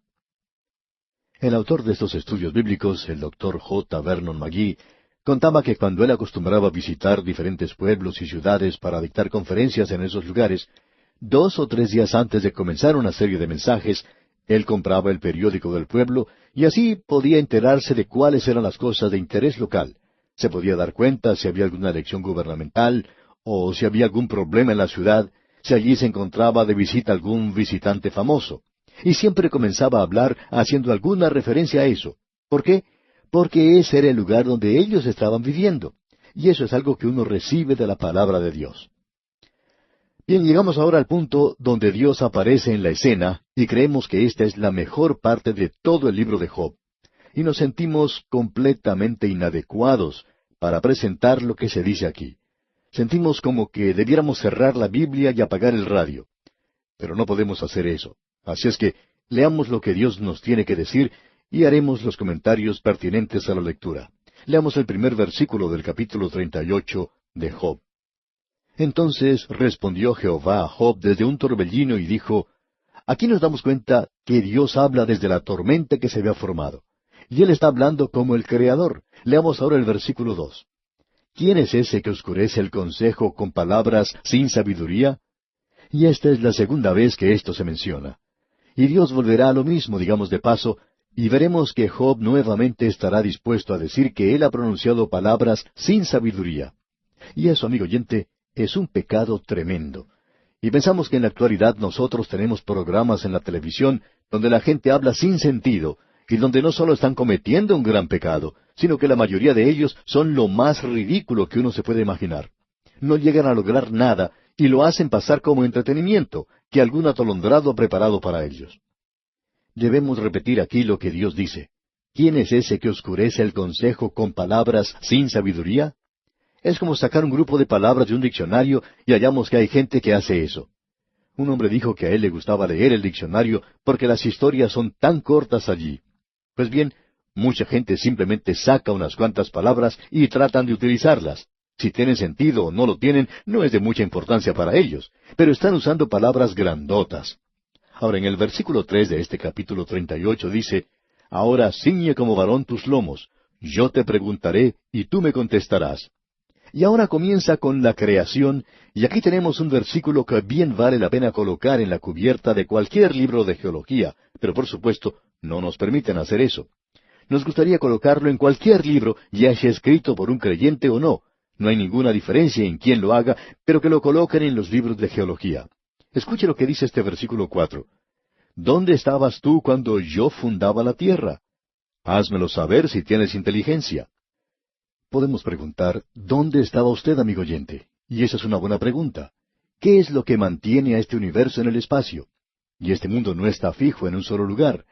El autor de estos estudios bíblicos, el Dr. J. Vernon McGee, contaba que cuando él acostumbraba visitar diferentes pueblos y ciudades para dictar conferencias en esos lugares, 2 o 3 días antes de comenzar una serie de mensajes, él compraba el periódico del pueblo y así podía enterarse de cuáles eran las cosas de interés local. Se podía dar cuenta si había alguna elección gubernamental o si había algún problema en la ciudad, si allí se encontraba de visita algún visitante famoso. Y siempre comenzaba a hablar haciendo alguna referencia a eso. ¿Por qué? Porque ese era el lugar donde ellos estaban viviendo. Y eso es algo que uno recibe de la palabra de Dios. Bien, llegamos ahora al punto donde Dios aparece en la escena y creemos que esta es la mejor parte de todo el libro de Job. Y nos sentimos completamente inadecuados para presentar lo que se dice aquí. Sentimos como que debiéramos cerrar la Biblia y apagar el radio. Pero no podemos hacer eso. Así es que leamos lo que Dios nos tiene que decir y haremos los comentarios pertinentes a la lectura. Leamos el primer versículo del capítulo 38 de Job. Entonces respondió Jehová a Job desde un torbellino y dijo, Aquí nos damos cuenta que Dios habla desde la tormenta que se había formado. Y Él está hablando como el Creador. Leamos ahora el versículo 2. ¿Quién es ese que oscurece el consejo con palabras sin sabiduría? Y esta es la segunda vez que esto se menciona. Y Dios volverá a lo mismo, digamos de paso, y veremos que Job nuevamente estará dispuesto a decir que él ha pronunciado palabras sin sabiduría. Y eso, amigo oyente, es un pecado tremendo. Y pensamos que en la actualidad nosotros tenemos programas en la televisión donde la gente habla sin sentido, y donde no solo están cometiendo un gran pecado, sino que la mayoría de ellos son lo más ridículo que uno se puede imaginar. No llegan a lograr nada, y lo hacen pasar como entretenimiento, que algún atolondrado ha preparado para ellos. Debemos repetir aquí lo que Dios dice. ¿Quién es ese que oscurece el consejo con palabras sin sabiduría? Es como sacar un grupo de palabras de un diccionario y hallamos que hay gente que hace eso. Un hombre dijo que a él le gustaba leer el diccionario porque las historias son tan cortas allí. Pues bien, mucha gente simplemente saca unas cuantas palabras y tratan de utilizarlas. Si tienen sentido o no lo tienen, no es de mucha importancia para ellos, pero están usando palabras grandotas. Ahora, en el versículo 3 de este capítulo 38 dice, Ahora ciñe como varón tus lomos, yo te preguntaré y tú me contestarás. Y ahora comienza con la creación, y aquí tenemos un versículo que bien vale la pena colocar en la cubierta de cualquier libro de geología, pero por supuesto no nos permiten hacer eso. Nos gustaría colocarlo en cualquier libro, ya sea escrito por un creyente o no. No hay ninguna diferencia en quién lo haga, pero que lo coloquen en los libros de geología. Escuche lo que dice este versículo 4. ¿Dónde estabas tú cuando yo fundaba la tierra? Házmelo saber si tienes inteligencia. Podemos preguntar, ¿dónde estaba usted, amigo oyente? Y esa es una buena pregunta. ¿Qué es lo que mantiene a este universo en el espacio? Y este mundo no está fijo en un solo lugar.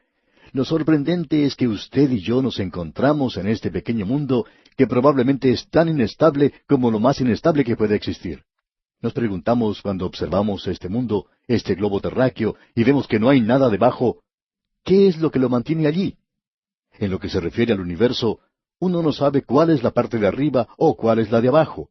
Lo sorprendente es que usted y yo nos encontramos en este pequeño mundo que probablemente es tan inestable como lo más inestable que puede existir. Nos preguntamos cuando observamos este mundo, este globo terráqueo, y vemos que no hay nada debajo, ¿qué es lo que lo mantiene allí? En lo que se refiere al universo, uno no sabe cuál es la parte de arriba o cuál es la de abajo.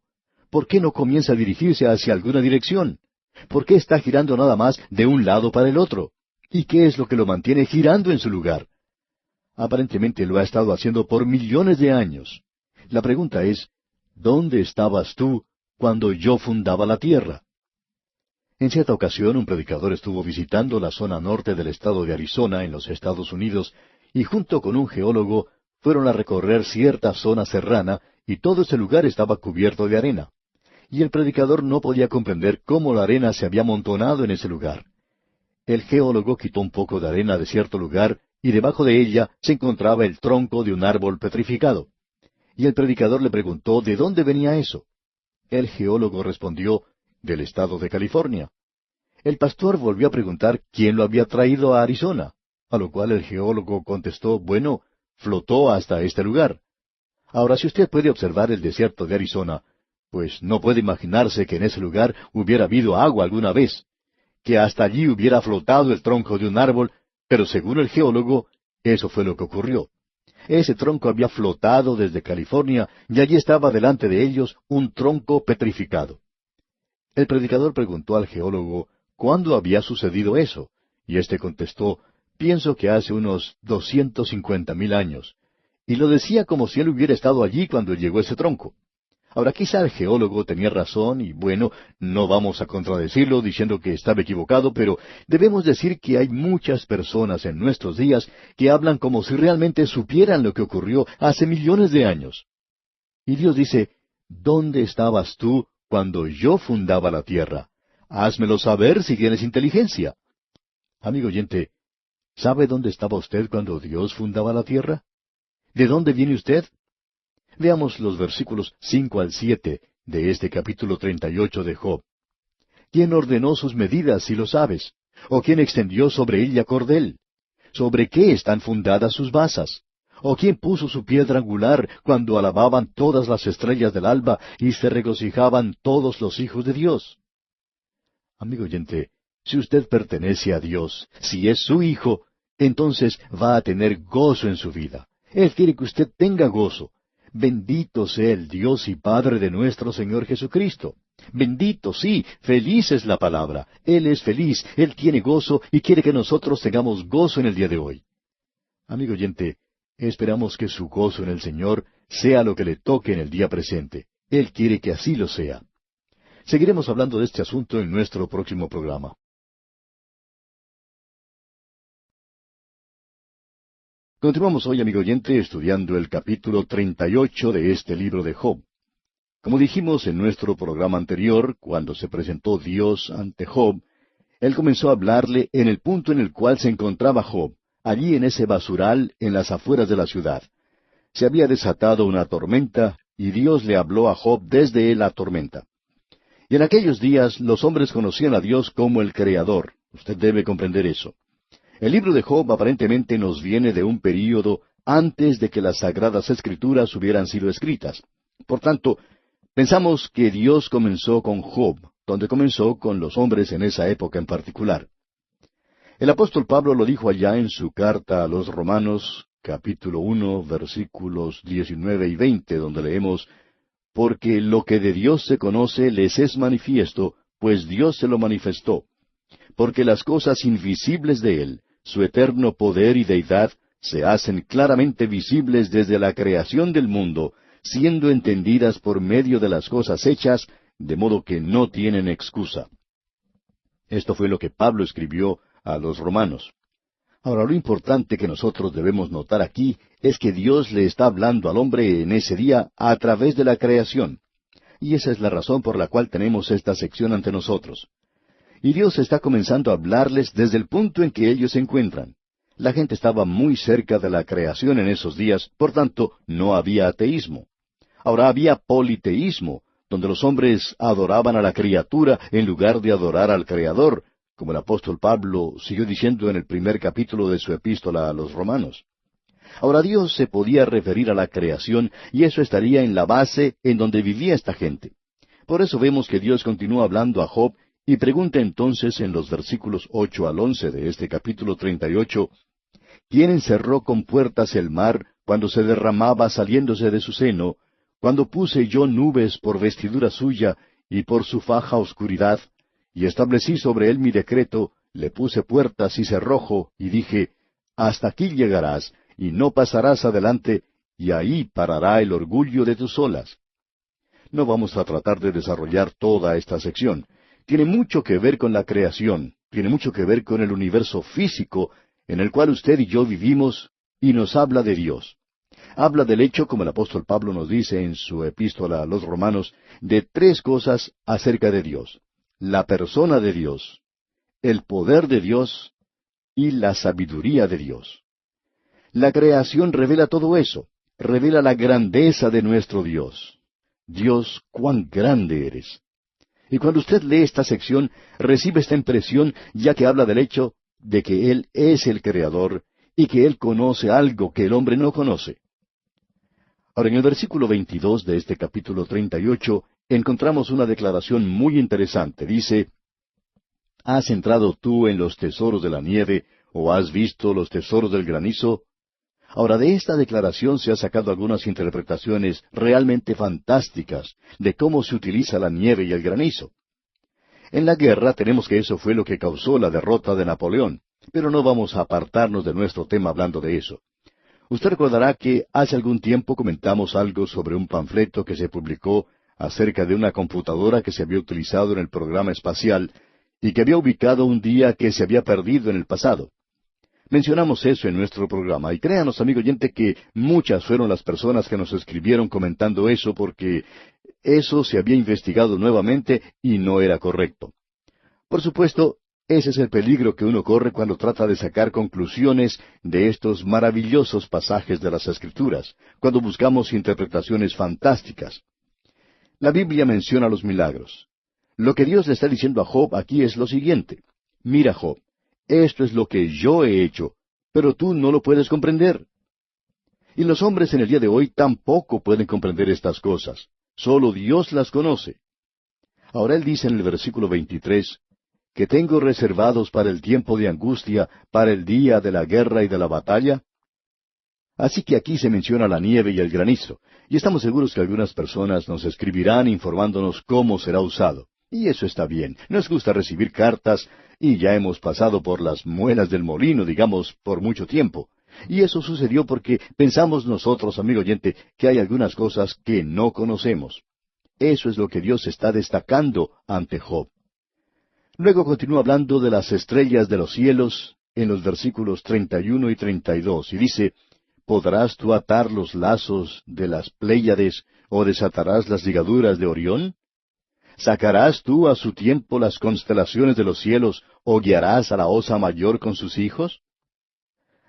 ¿Por qué no comienza a dirigirse hacia alguna dirección? ¿Por qué está girando nada más de un lado para el otro? ¿Y qué es lo que lo mantiene girando en su lugar? Aparentemente lo ha estado haciendo por millones de años. La pregunta es, ¿dónde estabas tú cuando yo fundaba la tierra? En cierta ocasión un predicador estuvo visitando la zona norte del estado de Arizona, en los Estados Unidos, y junto con un geólogo fueron a recorrer cierta zona serrana, y todo ese lugar estaba cubierto de arena. Y el predicador no podía comprender cómo la arena se había amontonado en ese lugar. El geólogo quitó un poco de arena de cierto lugar, y debajo de ella se encontraba el tronco de un árbol petrificado. Y el predicador le preguntó de dónde venía eso. El geólogo respondió, del estado de California. El pastor volvió a preguntar quién lo había traído a Arizona, a lo cual el geólogo contestó, bueno, flotó hasta este lugar. Ahora, si usted puede observar el desierto de Arizona, pues no puede imaginarse que en ese lugar hubiera habido agua alguna vez, que hasta allí hubiera flotado el tronco de un árbol, pero según el geólogo, eso fue lo que ocurrió. Ese tronco había flotado desde California y allí estaba delante de ellos un tronco petrificado. El predicador preguntó al geólogo cuándo había sucedido eso, y éste contestó, pienso que hace unos 250,000 años. Y lo decía como si él hubiera estado allí cuando llegó ese tronco. Ahora, quizá el geólogo tenía razón, y bueno, no vamos a contradecirlo diciendo que estaba equivocado, pero debemos decir que hay muchas personas en nuestros días que hablan como si realmente supieran lo que ocurrió hace millones de años. Y Dios dice, ¿dónde estabas tú cuando yo fundaba la tierra? Házmelo saber si tienes inteligencia. Amigo oyente, ¿sabe dónde estaba usted cuando Dios fundaba la tierra? ¿De dónde viene usted? Veamos los versículos 5 al 7 de este capítulo 38 de Job. ¿Quién ordenó sus medidas, si lo sabes? ¿O quién extendió sobre ella cordel? ¿Sobre qué están fundadas sus basas? ¿O quién puso su piedra angular cuando alababan todas las estrellas del alba y se regocijaban todos los hijos de Dios? Amigo oyente, si usted pertenece a Dios, si es su hijo, entonces va a tener gozo en su vida. Él quiere que usted tenga gozo. Bendito sea el Dios y Padre de nuestro Señor Jesucristo. Bendito, sí, feliz es la palabra. Él es feliz, Él tiene gozo y quiere que nosotros tengamos gozo en el día de hoy. Amigo oyente, esperamos que su gozo en el Señor sea lo que le toque en el día presente. Él quiere que así lo sea. Seguiremos hablando de este asunto en nuestro próximo programa. Continuamos hoy, amigo oyente, estudiando el capítulo 38 de este libro de Job. Como dijimos en nuestro programa anterior, cuando se presentó Dios ante Job, Él comenzó a hablarle en el punto en el cual se encontraba Job, allí en ese basural en las afueras de la ciudad. Se había desatado una tormenta, y Dios le habló a Job desde la tormenta. Y en aquellos días los hombres conocían a Dios como el Creador. Usted debe comprender eso. El libro de Job aparentemente nos viene de un período antes de que las Sagradas Escrituras hubieran sido escritas. Por tanto, pensamos que Dios comenzó con Job, donde comenzó con los hombres en esa época en particular. El apóstol Pablo lo dijo allá en su carta a los Romanos, capítulo 1, versículos 19 y 20, donde leemos: «Porque lo que de Dios se conoce les es manifiesto, pues Dios se lo manifestó. Porque las cosas invisibles de Él, su eterno poder y deidad, se hacen claramente visibles desde la creación del mundo, siendo entendidas por medio de las cosas hechas, de modo que no tienen excusa». Esto fue lo que Pablo escribió a los romanos. Ahora, lo importante que nosotros debemos notar aquí es que Dios le está hablando al hombre en ese día a través de la creación. Y esa es la razón por la cual tenemos esta sección ante nosotros. Y Dios está comenzando a hablarles desde el punto en que ellos se encuentran. La gente estaba muy cerca de la creación en esos días, por tanto, no había ateísmo. Ahora había politeísmo, donde los hombres adoraban a la criatura en lugar de adorar al Creador, como el apóstol Pablo siguió diciendo en el primer capítulo de su epístola a los Romanos. Ahora Dios se podía referir a la creación, y eso estaría en la base en donde vivía esta gente. Por eso vemos que Dios continúa hablando a Job, y pregunta entonces en los versículos 8 al 11 de este capítulo 38, «¿Quién encerró con puertas el mar cuando se derramaba saliéndose de su seno? Cuando puse yo nubes por vestidura suya y por su faja oscuridad, y establecí sobre él mi decreto, le puse puertas y cerrojo, y dije, hasta aquí llegarás, y no pasarás adelante, y ahí parará el orgullo de tus olas». No vamos a tratar de desarrollar toda esta sección. Tiene mucho que ver con la creación, tiene mucho que ver con el universo físico en el cual usted y yo vivimos, y nos habla de Dios. Habla del hecho, como el apóstol Pablo nos dice en su epístola a los Romanos, de tres cosas acerca de Dios: la persona de Dios, el poder de Dios y la sabiduría de Dios. La creación revela todo eso, revela la grandeza de nuestro Dios. Dios, cuán grande eres. Y cuando usted lee esta sección, recibe esta impresión, ya que habla del hecho de que Él es el Creador y que Él conoce algo que el hombre no conoce. Ahora, en el versículo 22 de este capítulo 38, encontramos una declaración muy interesante. Dice, «¿Has entrado tú en los tesoros de la nieve, o has visto los tesoros del granizo?» Ahora, de esta declaración se han sacado algunas interpretaciones realmente fantásticas de cómo se utiliza la nieve y el granizo. En la guerra tenemos que eso fue lo que causó la derrota de Napoleón, pero no vamos a apartarnos de nuestro tema hablando de eso. Usted recordará que hace algún tiempo comentamos algo sobre un panfleto que se publicó acerca de una computadora que se había utilizado en el programa espacial y que había ubicado un día que se había perdido en el pasado. Mencionamos eso en nuestro programa, y créanos, amigo oyente, que muchas fueron las personas que nos escribieron comentando eso, porque eso se había investigado nuevamente y no era correcto. Por supuesto, ese es el peligro que uno corre cuando trata de sacar conclusiones de estos maravillosos pasajes de las Escrituras, cuando buscamos interpretaciones fantásticas. La Biblia menciona los milagros. Lo que Dios le está diciendo a Job aquí es lo siguiente: «Mira, Job, esto es lo que yo he hecho, pero tú no lo puedes comprender». Y los hombres en el día de hoy tampoco pueden comprender estas cosas. Solo Dios las conoce. Ahora Él dice en el versículo 23, «que tengo reservados para el tiempo de angustia, para el día de la guerra y de la batalla». Así que aquí se menciona la nieve y el granizo, y estamos seguros que algunas personas nos escribirán informándonos cómo será usado. Y eso está bien. Nos gusta recibir cartas, y ya hemos pasado por las muelas del molino, digamos, por mucho tiempo. Y eso sucedió porque pensamos nosotros, amigo oyente, que hay algunas cosas que no conocemos. Eso es lo que Dios está destacando ante Job. Luego continúa hablando de las estrellas de los cielos en los versículos 31 y 32, y dice, ¿podrás tú atar los lazos de las Pléyades, o desatarás las ligaduras de Orión? ¿Sacarás tú a su tiempo las constelaciones de los cielos, o guiarás a la Osa Mayor con sus hijos?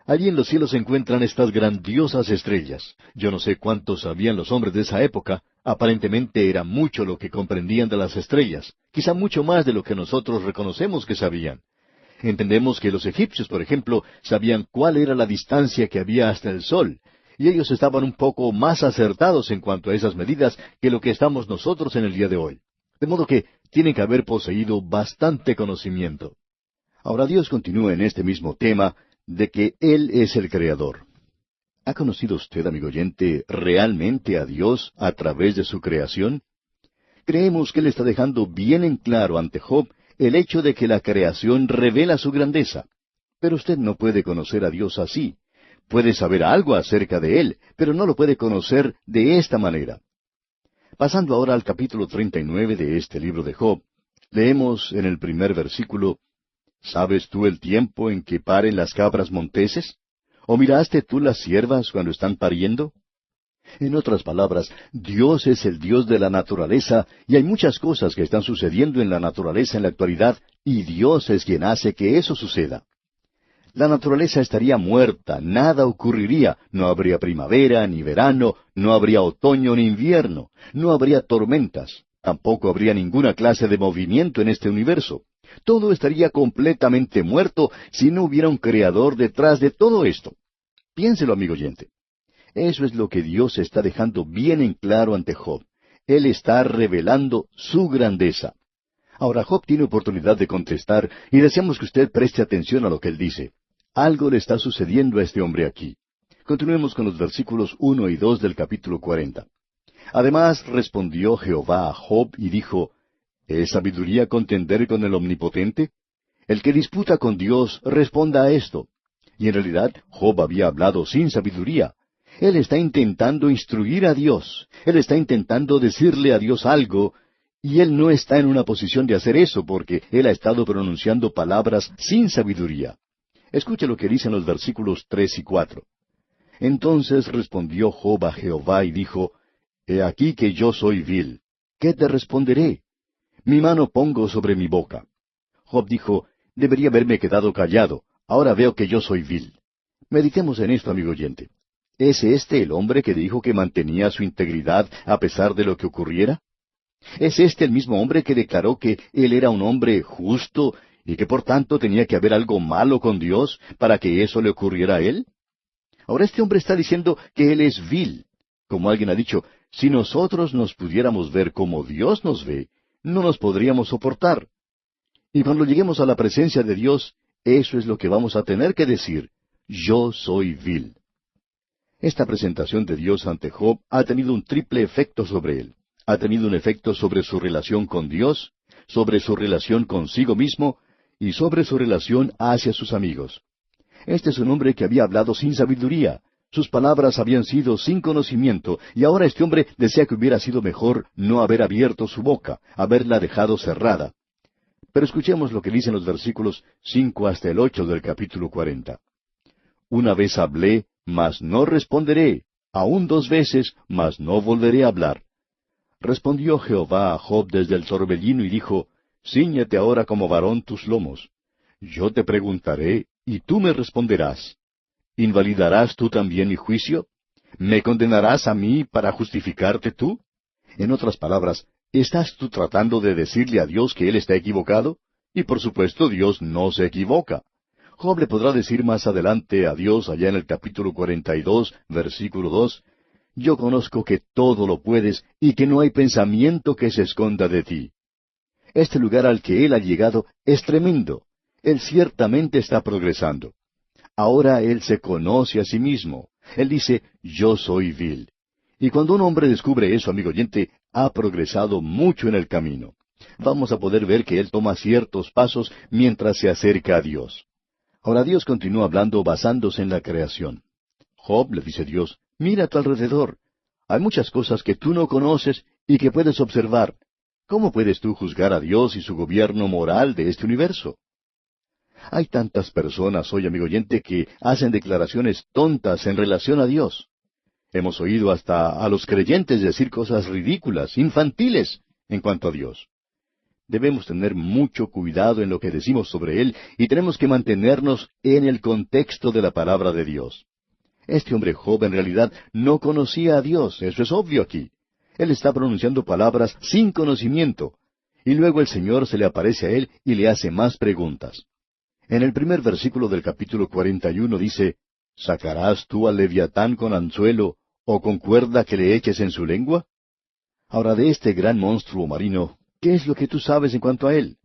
Allí en los cielos se encuentran estas grandiosas estrellas. Yo no sé cuánto sabían los hombres de esa época. Aparentemente era mucho lo que comprendían de las estrellas, quizá mucho más de lo que nosotros reconocemos que sabían. Entendemos que los egipcios, por ejemplo, sabían cuál era la distancia que había hasta el sol, y ellos estaban un poco más acertados en cuanto a esas medidas que lo que estamos nosotros en el día de hoy. De modo que tienen que haber poseído bastante conocimiento. Ahora Dios continúa en este mismo tema de que Él es el Creador. ¿Ha conocido usted, amigo oyente, realmente a Dios a través de su creación? Creemos que Él está dejando bien en claro ante Job el hecho de que la creación revela su grandeza. Pero usted no puede conocer a Dios así. Puede saber algo acerca de Él, pero no lo puede conocer de esta manera. Pasando ahora al capítulo 39 de este libro de Job, leemos en el primer versículo, ¿sabes tú el tiempo en que paren las cabras monteses? ¿O miraste tú las ciervas cuando están pariendo? En otras palabras, Dios es el Dios de la naturaleza, y hay muchas cosas que están sucediendo en la naturaleza en la actualidad, y Dios es quien hace que eso suceda. La naturaleza estaría muerta, nada ocurriría, no habría primavera ni verano, no habría otoño ni invierno, no habría tormentas, tampoco habría ninguna clase de movimiento en este universo. Todo estaría completamente muerto si no hubiera un creador detrás de todo esto. Piénselo, amigo oyente. Eso es lo que Dios está dejando bien en claro ante Job. Él está revelando su grandeza. Ahora Job tiene oportunidad de contestar y deseamos que usted preste atención a lo que él dice. Algo le está sucediendo a este hombre aquí. Continuemos con los versículos 1 y 2 del capítulo 40. Además respondió Jehová a Job y dijo, ¿es sabiduría contender con el Omnipotente? El que disputa con Dios responda a esto. Y en realidad Job había hablado sin sabiduría. Él está intentando instruir a Dios. Él está intentando decirle a Dios algo, y él no está en una posición de hacer eso porque él ha estado pronunciando palabras sin sabiduría. Escuche lo que dicen los versículos 3 y 4. Entonces respondió Job a Jehová y dijo, He aquí que yo soy vil. ¿Qué te responderé? Mi mano pongo sobre mi boca. Job dijo, debería haberme quedado callado. Ahora veo que yo soy vil. Meditemos en esto, amigo oyente. ¿Es este el hombre que dijo que mantenía su integridad a pesar de lo que ocurriera? ¿Es este el mismo hombre que declaró que él era un hombre justo y que por tanto tenía que haber algo malo con Dios para que eso le ocurriera a él? Ahora este hombre está diciendo que él es vil. Como alguien ha dicho, si nosotros nos pudiéramos ver como Dios nos ve, no nos podríamos soportar. Y cuando lleguemos a la presencia de Dios, eso es lo que vamos a tener que decir. Yo soy vil. Esta presentación de Dios ante Job ha tenido un triple efecto sobre él. Ha tenido un efecto sobre su relación con Dios, sobre su relación consigo mismo y sobre su relación hacia sus amigos. Este es un hombre que había hablado sin sabiduría. Sus palabras habían sido sin conocimiento, y ahora este hombre desea que hubiera sido mejor no haber abierto su boca, haberla dejado cerrada. Pero escuchemos lo que dicen los versículos 5 hasta el 8 del capítulo 40. Una vez hablé, mas no responderé. Aún 2 veces, mas no volveré a hablar. Respondió Jehová a Job desde el torbellino y dijo, Cíñete ahora como varón tus lomos. Yo te preguntaré, y tú me responderás. ¿Invalidarás tú también mi juicio? ¿Me condenarás a mí para justificarte tú? En otras palabras, ¿estás tú tratando de decirle a Dios que Él está equivocado? Y por supuesto Dios no se equivoca. Job le podrá decir más adelante a Dios allá en el capítulo 42, versículo 2, Yo conozco que todo lo puedes y que no hay pensamiento que se esconda de ti. Este lugar al que él ha llegado es tremendo. Él ciertamente está progresando. Ahora él se conoce a sí mismo. Él dice, yo soy vil. Y cuando un hombre descubre eso, amigo oyente, ha progresado mucho en el camino. Vamos a poder ver que él toma ciertos pasos mientras se acerca a Dios. Ahora Dios continúa hablando basándose en la creación. Job, le dice Dios, mira a tu alrededor. Hay muchas cosas que tú no conoces y que puedes observar. ¿Cómo puedes tú juzgar a Dios y su gobierno moral de este universo? Hay tantas personas hoy, amigo oyente, que hacen declaraciones tontas en relación a Dios. Hemos oído hasta a los creyentes decir cosas ridículas, infantiles, en cuanto a Dios. Debemos tener mucho cuidado en lo que decimos sobre Él y tenemos que mantenernos en el contexto de la palabra de Dios. Este hombre Job en realidad no conocía a Dios, eso es obvio aquí. Él está pronunciando palabras sin conocimiento, y luego el Señor se le aparece a él y le hace más preguntas. En el primer versículo del capítulo 41 dice, ¿sacarás tú al leviatán con anzuelo o con cuerda que le eches en su lengua? Ahora, de este gran monstruo marino, ¿qué es lo que tú sabes en cuanto a él?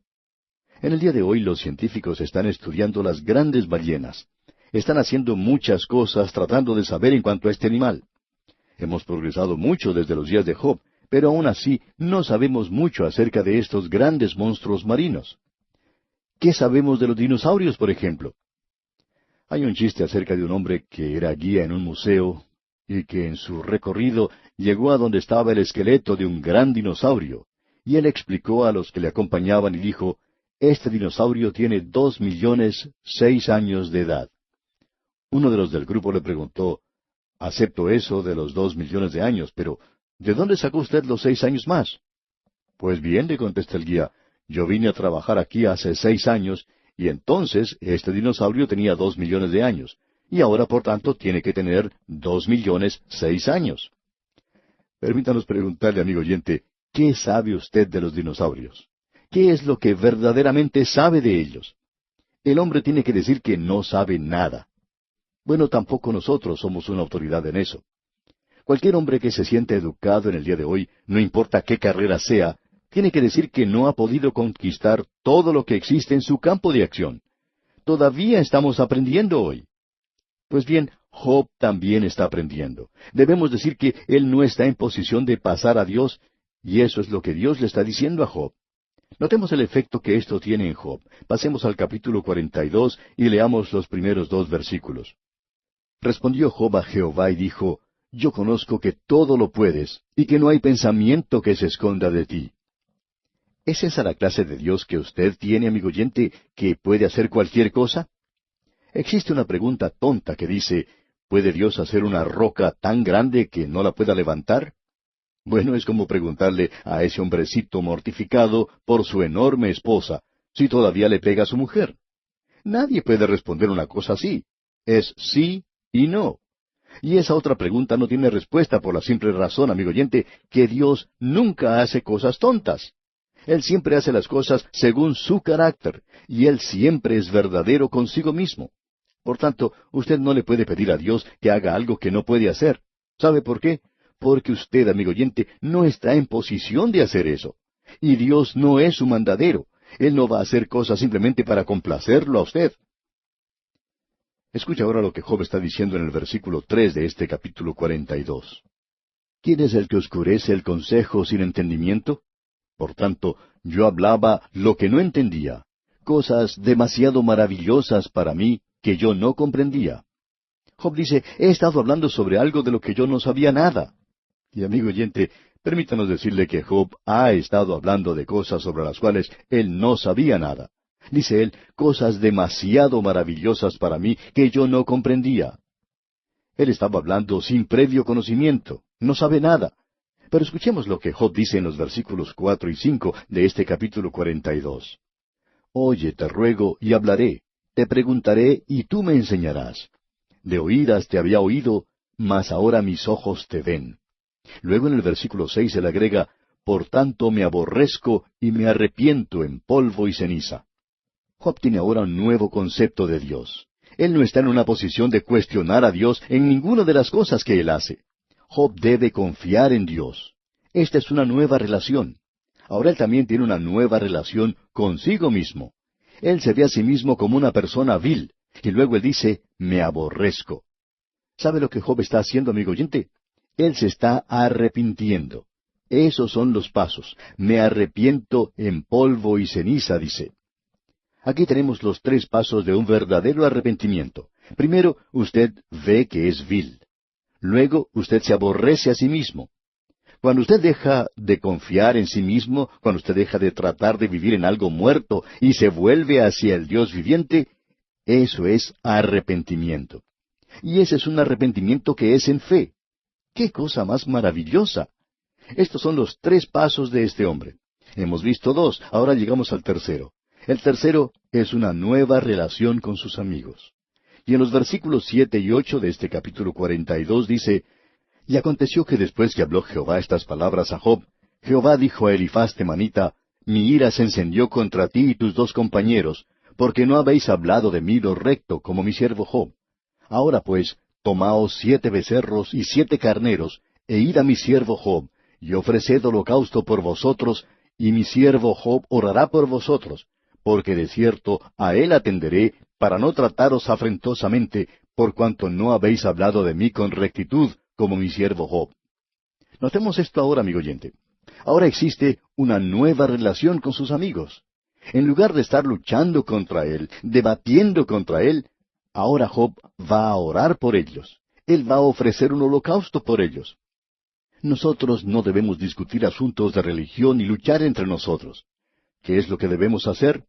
En el día de hoy los científicos están estudiando las grandes ballenas. Están haciendo muchas cosas tratando de saber en cuanto a este animal. Hemos progresado mucho desde los días de Job, pero aún así no sabemos mucho acerca de estos grandes monstruos marinos. ¿Qué sabemos de los dinosaurios, por ejemplo? Hay un chiste acerca de un hombre que era guía en un museo y que en su recorrido llegó a donde estaba el esqueleto de un gran dinosaurio, y él explicó a los que le acompañaban y dijo, este dinosaurio tiene 2,6 millones de edad. Uno de los del grupo le preguntó, acepto eso de los 2 millones de años, pero ¿de dónde sacó usted los 6 años más? Pues bien, le contesta el guía, yo vine a trabajar aquí hace 6 años, y entonces este dinosaurio tenía 2 millones de años, y ahora por tanto tiene que tener 2,6 millones. Permítanos preguntarle, amigo oyente, ¿qué sabe usted de los dinosaurios? ¿Qué es lo que verdaderamente sabe de ellos? El hombre tiene que decir que no sabe nada. Bueno, tampoco nosotros somos una autoridad en eso. Cualquier hombre que se siente educado en el día de hoy, no importa qué carrera sea, tiene que decir que no ha podido conquistar todo lo que existe en su campo de acción. Todavía estamos aprendiendo hoy. Pues bien, Job también está aprendiendo. Debemos decir que él no está en posición de pasar a Dios, y eso es lo que Dios le está diciendo a Job. Notemos el efecto que esto tiene en Job. Pasemos al capítulo 42 y leamos los primeros 2 versículos. Respondió Job a Jehová y dijo, yo conozco que todo lo puedes, y que no hay pensamiento que se esconda de ti. ¿Es esa la clase de Dios que usted tiene, amigo oyente, que puede hacer cualquier cosa? Existe una pregunta tonta que dice, ¿puede Dios hacer una roca tan grande que no la pueda levantar? Bueno, es como preguntarle a ese hombrecito mortificado por su enorme esposa, si todavía le pega a su mujer. Nadie puede responder una cosa así. Es sí y no. Y esa otra pregunta no tiene respuesta por la simple razón, amigo oyente, que Dios nunca hace cosas tontas. Él siempre hace las cosas según su carácter, y Él siempre es verdadero consigo mismo. Por tanto, usted no le puede pedir a Dios que haga algo que no puede hacer. ¿Sabe por qué? Porque usted, amigo oyente, no está en posición de hacer eso. Y Dios no es su mandadero. Él no va a hacer cosas simplemente para complacerlo a usted. Escucha ahora lo que Job está diciendo en el versículo 3 de este capítulo 42. ¿Quién es el que oscurece el consejo sin entendimiento? Por tanto, yo hablaba lo que no entendía, cosas demasiado maravillosas para mí que yo no comprendía. Job dice, he estado hablando sobre algo de lo que yo no sabía nada. Y amigo oyente, permítanos decirle que Job ha estado hablando de cosas sobre las cuales él no sabía nada. Dice él, cosas demasiado maravillosas para mí que yo no comprendía. Él estaba hablando sin previo conocimiento, no sabe nada. Pero escuchemos lo que Job dice en los versículos 4 y 5 de este capítulo 42. Oye, te ruego, y hablaré, te preguntaré, y tú me enseñarás. De oídas te había oído, mas ahora mis ojos te ven. Luego en el versículo 6 él agrega, por tanto me aborrezco y me arrepiento en polvo y ceniza. Job tiene ahora un nuevo concepto de Dios. Él no está en una posición de cuestionar a Dios en ninguna de las cosas que él hace. Job debe confiar en Dios. Esta es una nueva relación. Ahora él también tiene una nueva relación consigo mismo. Él se ve a sí mismo como una persona vil, y luego él dice, me aborrezco. ¿Sabe lo que Job está haciendo, amigo oyente? Él se está arrepintiendo. Esos son los pasos. Me arrepiento en polvo y ceniza, dice. Aquí tenemos los tres pasos de un verdadero arrepentimiento. Primero, usted ve que es vil. Luego, usted se aborrece a sí mismo. Cuando usted deja de confiar en sí mismo, cuando usted deja de tratar de vivir en algo muerto y se vuelve hacia el Dios viviente, eso es arrepentimiento. Y ese es un arrepentimiento que es en fe. ¡Qué cosa más maravillosa! Estos son los tres pasos de este hombre. Hemos visto dos, ahora llegamos al tercero. El tercero es una nueva relación con sus amigos. Y en los versículos 7 y 8 de este capítulo 42 dice, Y aconteció que después que habló Jehová estas palabras a Job, Jehová dijo a Elifaz temanita, Mi ira se encendió contra ti y tus dos compañeros, porque no habéis hablado de mí lo recto como mi siervo Job. Ahora pues, tomaos 7 becerros y 7 carneros, e id a mi siervo Job, y ofreced holocausto por vosotros, y mi siervo Job orará por vosotros, porque de cierto a él atenderé, para no trataros afrentosamente, por cuanto no habéis hablado de mí con rectitud, como mi siervo Job. Notemos esto ahora, amigo oyente. Ahora existe una nueva relación con sus amigos. En lugar de estar luchando contra él, debatiendo contra él, ahora Job va a orar por ellos. Él va a ofrecer un holocausto por ellos. Nosotros no debemos discutir asuntos de religión y luchar entre nosotros. ¿Qué es lo que debemos hacer?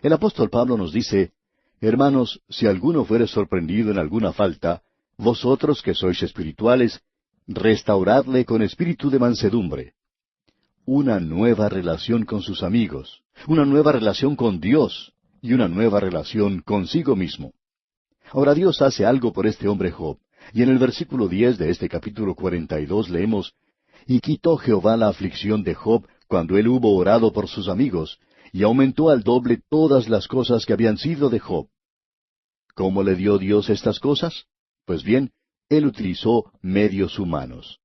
El apóstol Pablo nos dice, Hermanos, si alguno fuere sorprendido en alguna falta, vosotros que sois espirituales, restauradle con espíritu de mansedumbre. Una nueva relación con sus amigos, una nueva relación con Dios y una nueva relación consigo mismo. Ahora Dios hace algo por este hombre Job, y en el versículo 10 de este capítulo 42 leemos, Y quitó Jehová la aflicción de Job cuando él hubo orado por sus amigos, y aumentó al doble todas las cosas que habían sido de Job. ¿Cómo le dio Dios estas cosas? Pues bien, él utilizó medios humanos.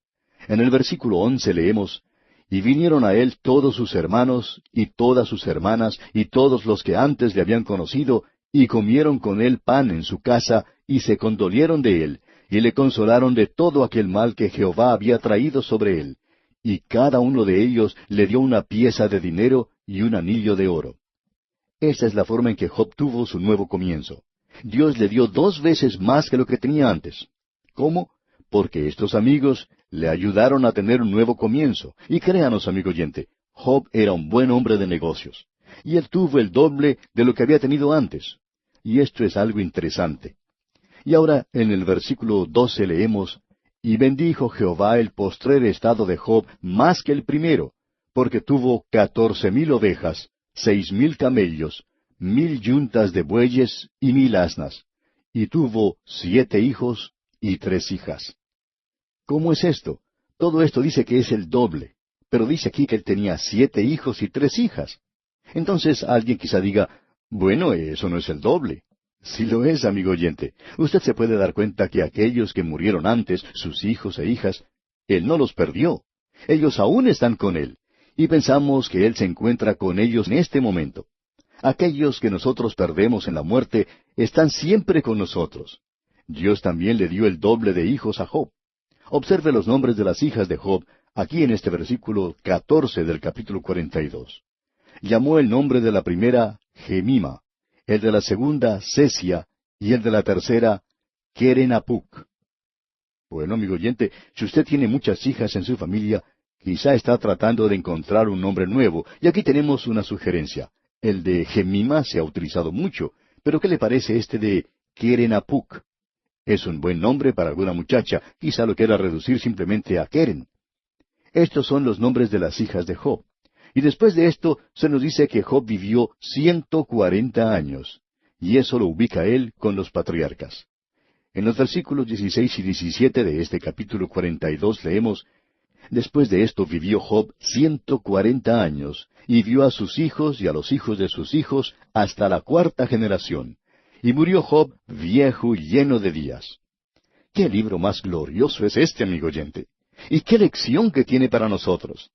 En el versículo 11 leemos, Y vinieron a él todos sus hermanos, y todas sus hermanas, y todos los que antes le habían conocido, y comieron con él pan en su casa, y se condolieron de él, y le consolaron de todo aquel mal que Jehová había traído sobre él. Y cada uno de ellos le dio una pieza de dinero y un anillo de oro. Esta es la forma en que Job tuvo su nuevo comienzo. Dios le dio 2 veces más que lo que tenía antes. ¿Cómo? Porque estos amigos le ayudaron a tener un nuevo comienzo. Y créanos, amigo oyente, Job era un buen hombre de negocios. Y él tuvo el doble de lo que había tenido antes. Y esto es algo interesante. Y ahora en el versículo 12 leemos, Y bendijo Jehová el postrer estado de Job más que el primero, porque tuvo 14,000 ovejas, 6,000 camellos, 1,000 yuntas de bueyes y 1,000 asnas, y tuvo 7 hijos y 3 hijas. ¿Cómo es esto? Todo esto dice que es el doble, pero dice aquí que él tenía 7 hijos y 3 hijas. Entonces alguien quizá diga, bueno, eso no es el doble. Sí lo es, amigo oyente. Usted se puede dar cuenta que aquellos que murieron antes, sus hijos e hijas, él no los perdió. Ellos aún están con él. Y pensamos que él se encuentra con ellos en este momento. Aquellos que nosotros perdemos en la muerte están siempre con nosotros. Dios también le dio el doble de hijos a Job. Observe los nombres de las hijas de Job, aquí en este versículo 14 del capítulo 42. Llamó el nombre de la primera Gemima, el de la segunda Sesia, y el de la tercera Queren-Apuc. Bueno, amigo oyente, si usted tiene muchas hijas en su familia, quizá está tratando de encontrar un nombre nuevo, y aquí tenemos una sugerencia. El de Gemima se ha utilizado mucho, pero ¿qué le parece este de Queren-Apuc? Es un buen nombre para alguna muchacha, quizá lo quiera reducir simplemente a Keren. Estos son los nombres de las hijas de Job. Y después de esto se nos dice que Job vivió 140 años, y eso lo ubica él con los patriarcas. En los versículos 16 y 17 de este capítulo 42 leemos, Después de esto vivió Job 140 años, y vio a sus hijos y a los hijos de sus hijos hasta la 4ª generación. Y murió Job viejo y lleno de días. ¿Qué libro más glorioso es este, amigo oyente? ¿Y qué lección que tiene para nosotros?